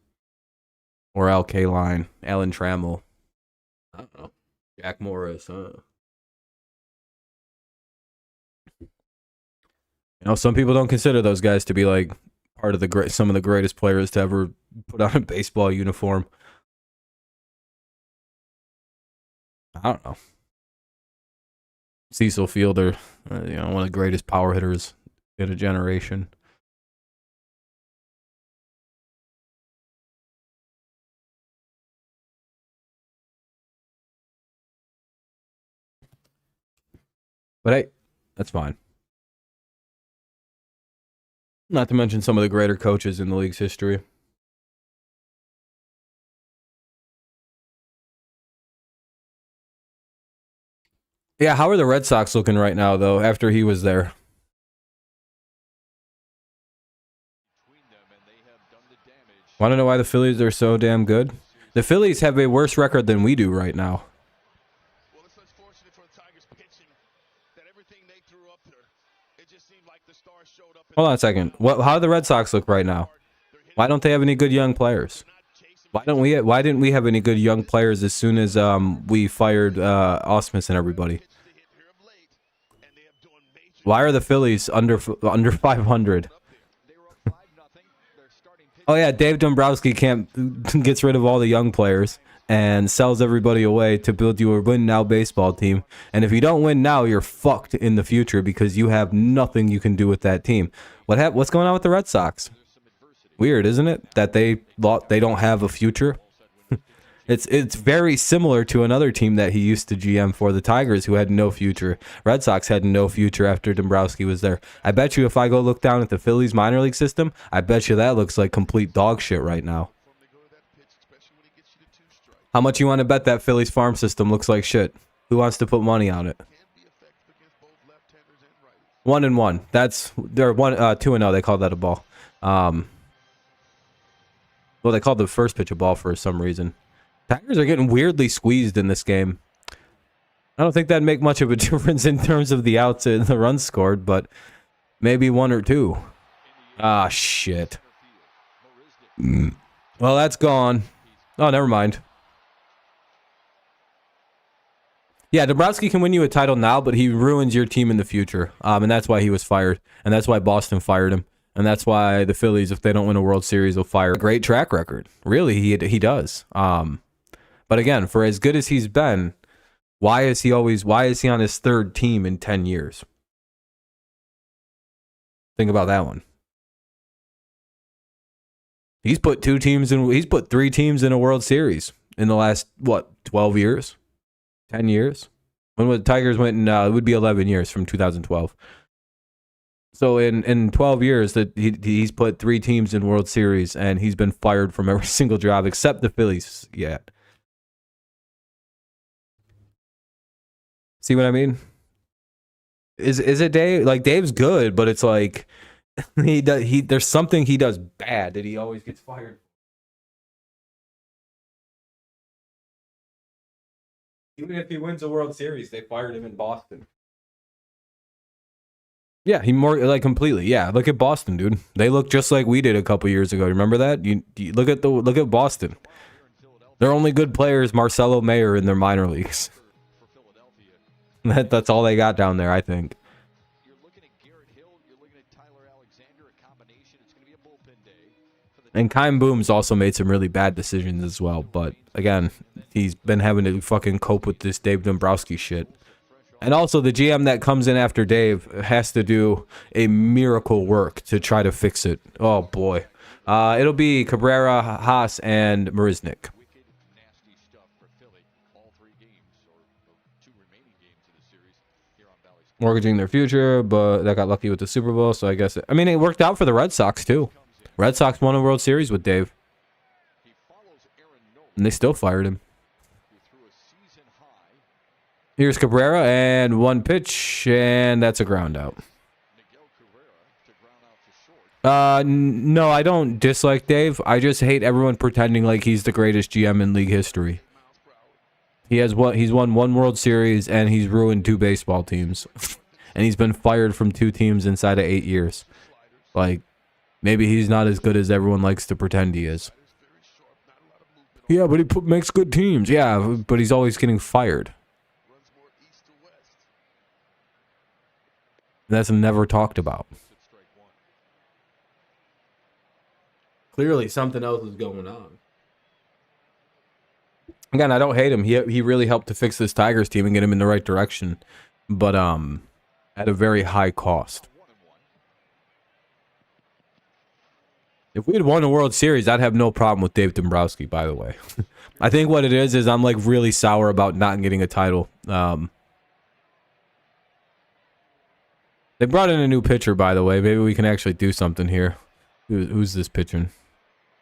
Or Al Kaline, Alan Trammell. I don't know. Jack Morris. You know, some people don't consider those guys to be like part of some of the greatest players to ever put on a baseball uniform. I don't know. Cecil Fielder, one of the greatest power hitters in a generation. But hey, that's fine. Not to mention some of the greater coaches in the league's history. Yeah, how are the Red Sox looking right now, though, after he was there? Want to know why the Phillies are so damn good? The Phillies have a worse record than we do right now. Well, it's unfortunate for the Tigers pitching that everything they threw up there, it just seemed like the stars showed up. Hold on a second. How do the Red Sox look right now? Why don't they have any good young players? Why didn't we have any good young players as soon as we fired Osmus and everybody? Why are the Phillies under 500? Oh yeah, Dave Dombrowski gets rid of all the young players and sells everybody away to build you a win now baseball team. And if you don't win now, you're fucked in the future because you have nothing you can do with that team. What's going on with the Red Sox? Weird, isn't it? That they don't have a future. It's very similar to another team that he used to GM for, the Tigers, who had no future. Red Sox had no future after Dombrowski was there. I bet you if I go look down at the Phillies minor league system, I bet you that looks like complete dog shit right now. How much you want to bet that Phillies farm system looks like shit? Who wants to put money on it? 1-1. They're 2-0. They called that a ball. Well, they called the first pitch a ball for some reason. Tigers are getting weirdly squeezed in this game. I don't think that'd make much of a difference in terms of the outs and the runs scored, but maybe 1 or 2. Ah, shit. Well, that's gone. Oh, never mind. Yeah, Dombrowski can win you a title now, but he ruins your team in the future. And that's why he was fired. And that's why Boston fired him. And that's why the Phillies, if they don't win a World Series, will fire. Great track record. Really, he does. But again, for as good as he's been, why is he on his 3rd team in 10 years? Think about that one. He's put 3 teams in a World Series in the last 12 years? 10 years? When the Tigers went in, it would be 11 years from 2012. So in 12 years, that he's put 3 teams in World Series, and he's been fired from every single job except the Phillies yet. See what I mean? Is it Dave? Like, Dave's good, but it's like there's something he does bad that he always gets fired. Even if he wins a World Series, they fired him in Boston. Yeah, he more like completely. Yeah, look at Boston, dude. They look just like we did a couple years ago. Remember that? You look at Boston. Their only good player is Marcelo Mayer in their minor leagues. That's all they got down there, I think. And Kyle Boone's also made some really bad decisions as well. But again, he's been having to fucking cope with this Dave Dombrowski shit. And also, the GM that comes in after Dave has to do a miracle work to try to fix it. Oh, boy. It'll be Cabrera, Haas, and Marisnik. mortgaging their future, but that got lucky with the Super Bowl. So I guess I mean, it worked out for the Red Sox too. Red Sox won a World Series with Dave, He follows Aaron Nola, and they still fired him. who threw a season high. Here's Cabrera, and one pitch, and that's a ground out. Miguel Cabrera to ground out to short. No, I don't dislike Dave. I just hate everyone pretending like he's the greatest GM in league history. He's won one World Series, and he's ruined 2 baseball teams. And he's been fired from 2 teams inside of 8 years. Like, maybe he's not as good as everyone likes to pretend he is. Yeah, but he makes good teams. Yeah, but he's always getting fired. Runs more east to west. That's never talked about. Strike one. Clearly, something else is going on. Again, I don't hate him. He really helped to fix this Tigers team and get him in the right direction, but at a very high cost. 1-1. If we had won a World Series, I'd have no problem with Dave Dombrowski, by the way. I think what it is I'm like really sour about not getting a title. They brought in a new pitcher, by the way. Maybe we can actually do something here. Who's this pitching?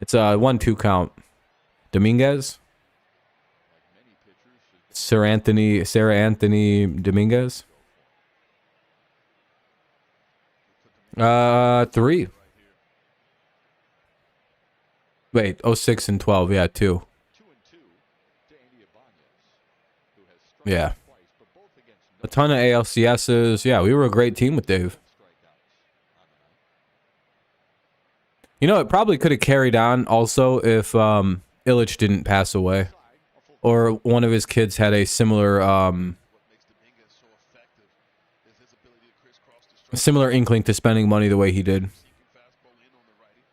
It's a 1-2 count. Dominguez? Like many pitchers should Sarah Anthony Dominguez? 3. Wait, 06 and 12. Yeah, 2. 2-2 to Andy Ibanez, who has struck Yeah. out twice, but both against A no ton of ALCSs. Yeah, we were a great team with Dave. strikeouts on the night. You know, it probably could have carried on also if Illich didn't pass away. Or one of his kids had a similar What makes Dominguez so effective is his ability to crisscross the strike. similar inkling to spending money the way he did. Seeking fastball in on the righty.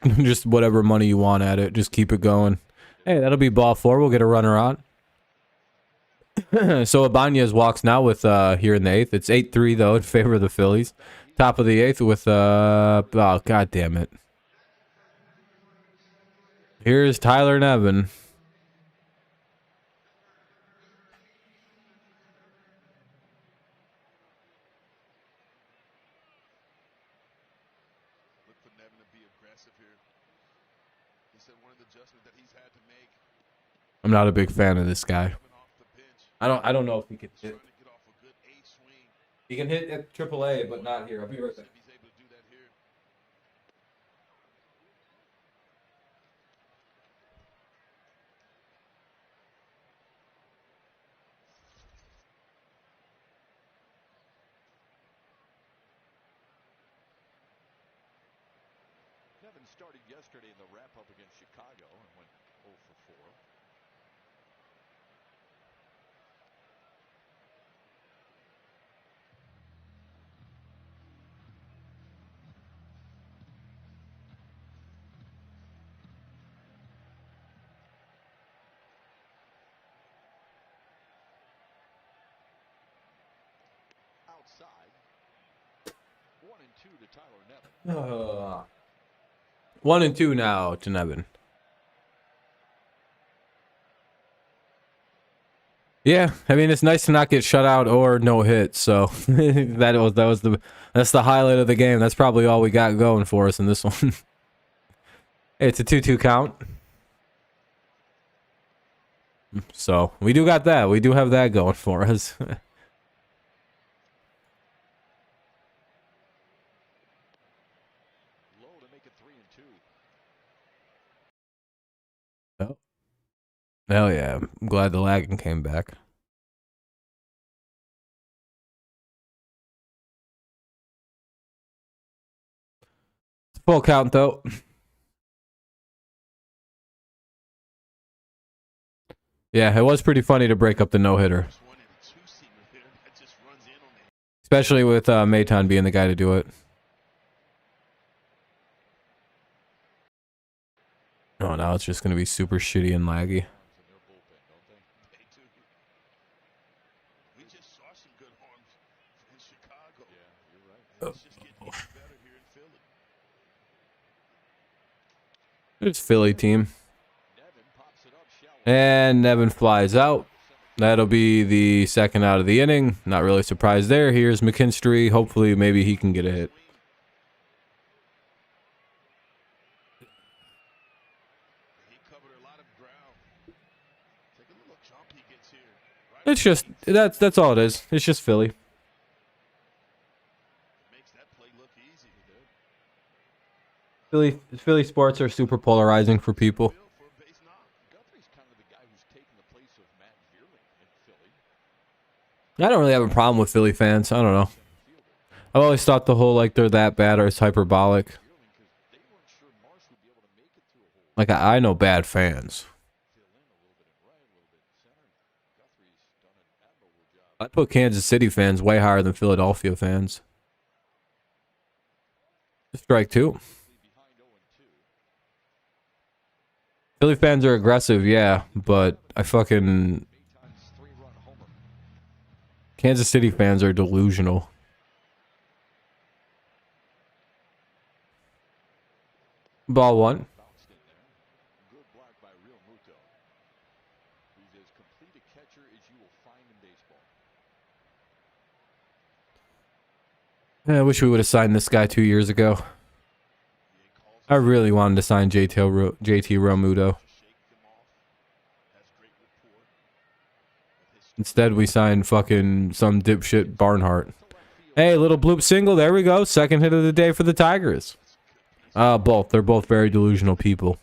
And then he Just whatever money you want at it. Just keep it going. Hey, that'll be ball 4. We'll get a runner on. So Ibanez walks now with here in the 8th. It's 8-3 though in favor of the Phillies. Top of the 8th with oh god damn it. Here's Tyler Nevin. look for Nevin to be aggressive here. He said one of the adjustments that he's had to make I'm not a big fan of this guy. coming off the bench, I don't know if he can hit. trying to get off a good A swing. He can hit at AAA, but not here. I'll be right See back. if he's able to do that here. Nevin started yesterday in the wrap-up against Chicago and went 0 for 4. Outside, 1-2 to Tyler Nevin. 1-2 now to Nevin. Yeah, I mean it's nice to not get shut out or no hit. So that's the highlight of the game. That's probably all we got going for us in this one. It's a 2-2 count. So we do got that. We do have that going for us. Low to make it 3-2. Oh. Hell yeah. I'm glad the lagging came back. It's full count though. Yeah, it was pretty funny to break up the no-hitter. There's one and a two-seamer there that just runs in on the Especially with Mayton being the guy to do it. Oh, now it's just going to be super shitty and laggy. In their bullpen, don't they? They do. We just saw some good arms in Chicago. Yeah, you're right. It's just getting even better here in Philly. It's Philly team. Nevin pops it up shallow. And Nevin flies out. That'll be the second out of the inning. Not really surprised there. Here's McKinstry. Hopefully, maybe he can get a hit. He covered a lot of ground. Take a little jump he gets here. Right It's just that's all it is. It's just Philly. makes that play look easy. Philly sports are super polarizing for people. Bill for a base knock. Guthrie's kind of the guy who's taken the place of Matt Vierling in Philly. I don't really have a problem with Philly fans. I don't know. I've always thought the whole like they're that bad or it's hyperbolic. Vierling, because they weren't sure Marsh would be able to make it to a hole. Like I know bad fans. Fill in a little bit in right, a little bit in center. Guthrie's done an admirable job. I'd put Kansas City fans way higher than Philadelphia fans. Strike two. Behind 0-2. Philly fans are aggressive, yeah, but I fucking Maytime's 3-run homer. Kansas City fans are delusional. Ball one. Bounced in there. Good block by Real Muto. He's as complete a catcher as you will find in baseball. I wish we would have signed this guy 2 years ago. I really wanted to sign JT Realmuto. Shake them off. Has great rapport. With his Instead, we signed fucking some dipshit Barnhart. Hey, little bloop single. There we go. Second hit of the day for the Tigers. Both. They're both very delusional people.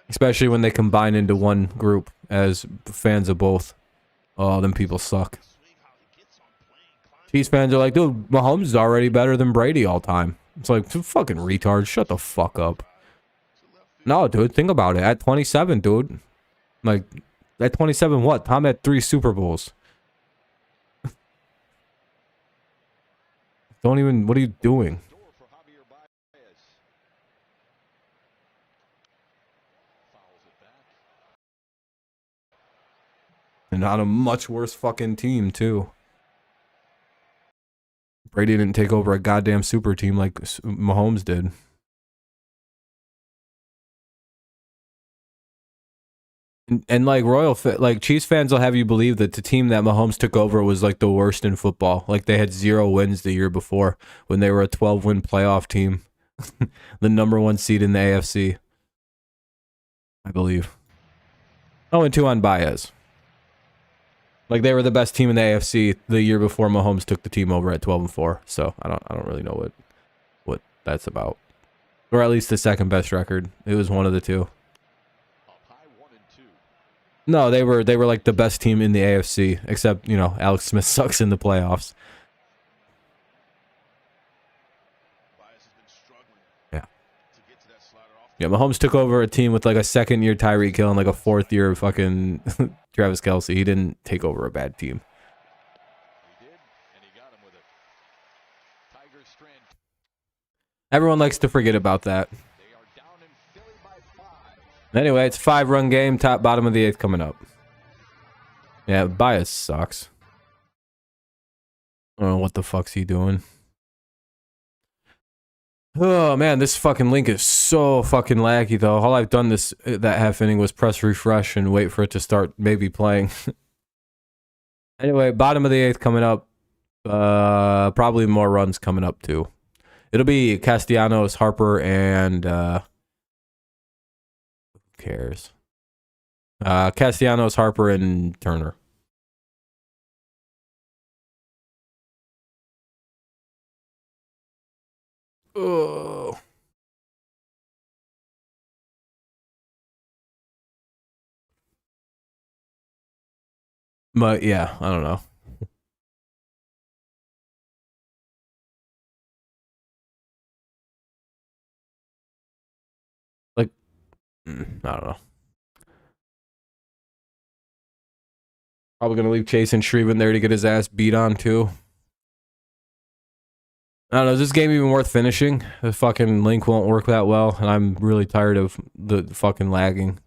Especially when they combine into one group as fans of both. Oh, them people suck. swing, how he gets on plane, Chiefs fans are like, dude, Mahomes is already better than Brady all time. It's like, fucking retard. Shut the fuck up. No, dude, think about it. At 27, dude. Like, at 27, what? Tom had 3 Super Bowls. Don't even, what are you doing? Door for Javier Baez. Fouls it back. And on a much worse fucking team, too. Brady didn't take over a goddamn super team like Mahomes did. And like like Chiefs fans will have you believe that the team that Mahomes took over was like the worst in football. Like they had 0 wins the year before when they were a 12-win playoff team. The #1 seed in the AFC. I believe. 0-2 on Baez. Like they were the best team in the AFC the year before Mahomes took the team over at 12-4. So I don't really know what that's about. Or at least the second best record. It was one of the two. Up high 1-2. No, they were like the best team in the AFC, except, you know, Alex Smith sucks in the playoffs. Baez has been struggling Yeah. to get to that slider off. Yeah, Mahomes took over a team with like a second-year Tyreek Hill and like a fourth-year fucking Travis Kelce. He didn't take over a bad team. He did, and he got him with it. Tigers strand. Everyone likes to forget about that. They are down in Philly by 5. Anyway, it's a 5-run game, bottom of the 8th coming up. Yeah, Baez sucks. I don't know what the fuck's he doing. Oh man, this fucking link is so fucking laggy though. All I've done that half inning was press refresh and wait for it to start maybe playing. Anyway, bottom of the 8th coming up. Probably more runs coming up too. It'll be Castellanos, Harper, and who cares? Castellanos, Harper, and Turner. Oh. But yeah, I don't know. Like, I don't know. Probably gonna leave Chase and Shreve in there to get his ass beat on too. I don't know, is this game even worth finishing? The fucking link won't work that well, and I'm really tired of the fucking lagging.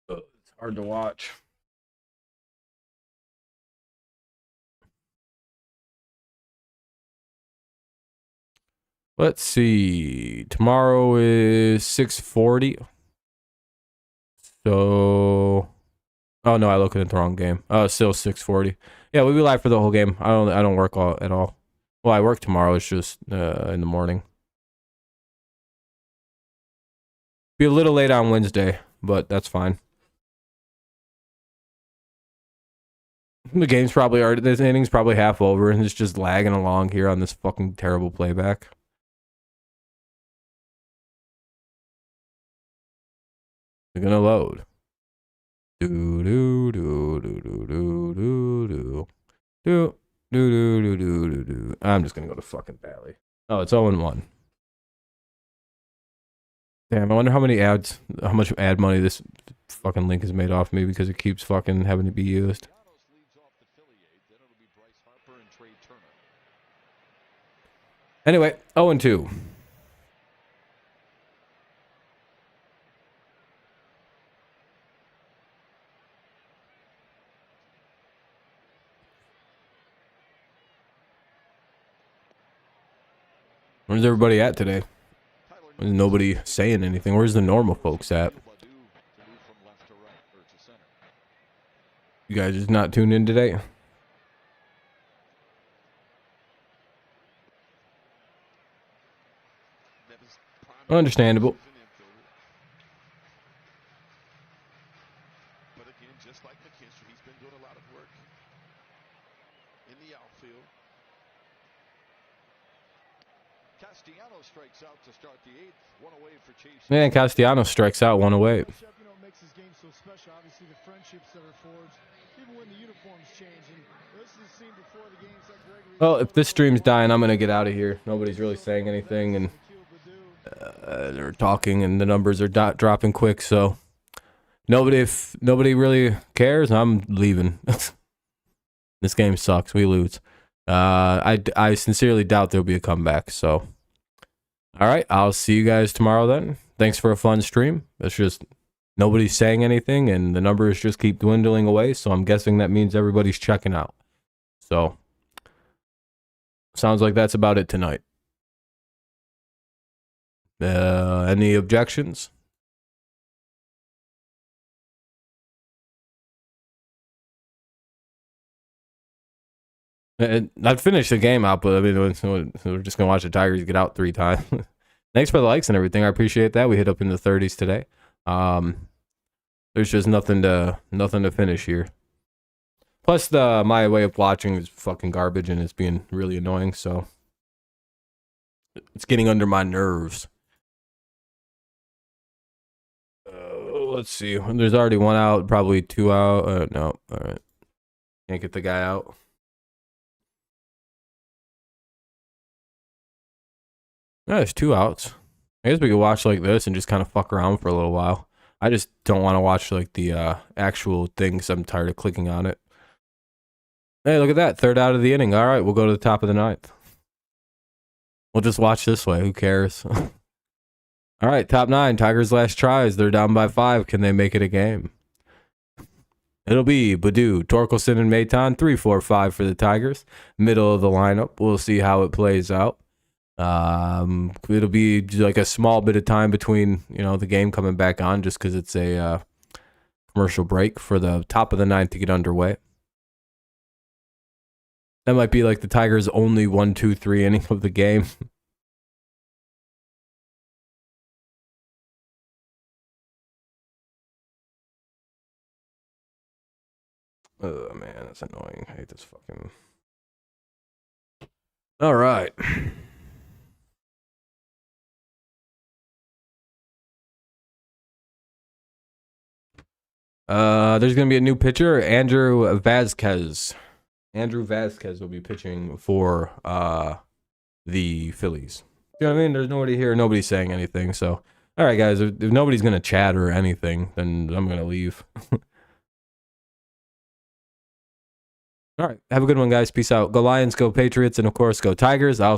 It's hard to watch. Let's see. Tomorrow is 6:40. So, oh no, I looked at the wrong game. Oh, still 6:40. Yeah, we'll be live for the whole game. I don't work at all. Well, I work tomorrow. It's just in the morning. Be a little late on Wednesday, but that's fine. The game's probably already. This inning's probably half over, and it's just lagging along here on this fucking terrible playback. They're gonna load. Do do do do do do do do do do do do do. I'm just gonna go to fucking Valley. Oh, it's 0-1. Damn, I wonder how much ad money this fucking link has made off me because it keeps fucking having to be used. Anyway, 0-2. Where's everybody at today? There's nobody saying anything. Where's the normal folks at? You guys just not tuned in today? Understandable. But again, just like McKinstry, he's been doing a lot of work in the outfield. Castellanos strikes out to start the eighth. One away for Chase. Man, Castellanos strikes out, one away. Makes his game so special. Obviously, the friendships that are forged, even when the uniforms change. And this is the scene before the games like Gregory. Well, if this stream's dying, I'm gonna get out of here. Nobody's really saying anything, and they're talking, and the numbers are dropping quick. So if nobody really cares, I'm leaving. This game sucks. We lose. I sincerely doubt there'll be a comeback. So, all right, I'll see you guys tomorrow then. Thanks for a fun stream. It's just nobody's saying anything, and the numbers just keep dwindling away. So I'm guessing that means everybody's checking out. So, sounds like that's about it tonight. Any objections? I'd finish the game out, but I mean, we're just gonna watch the Tigers get out 3 times. Thanks for the likes and everything. I appreciate that. We hit up in the 30s today. There's just nothing to finish here. Plus, my way of watching is fucking garbage, and it's being really annoying. So it's getting under my nerves. Let's see. There's already 1 out, probably 2 out. No, all right. Can't get the guy out. No, there's 2 outs. I guess we could watch like this and just kind of fuck around for a little while. I just don't want to watch like the actual thing because I'm tired of clicking on it. Hey, look at that. 3rd out of the inning. All right, we'll go to the top of the 9th. We'll just watch this way. Who cares? All right, top 9. Tigers' last tries. They're down by 5. Can they make it a game? It'll be Baddoo, Torkelson, and Maton. 3-4-5 for the Tigers. Middle of the lineup. We'll see how it plays out. It'll be like a small bit of time between, the game coming back on just because it's a commercial break for the top of the 9th to get underway. That might be like the Tigers' only 1-2-3 inning of the game. Oh, man, that's annoying. I hate this fucking... All right. There's going to be a new pitcher, Andrew Vasquez. Andrew Vasquez will be pitching for the Phillies. You know what I mean? There's nobody here. Nobody's saying anything. So, all right, guys, if nobody's going to chat or anything, then I'm going to leave. All right. Have a good one, guys. Peace out. Go Lions, go Patriots, and of course, go Tigers. I'll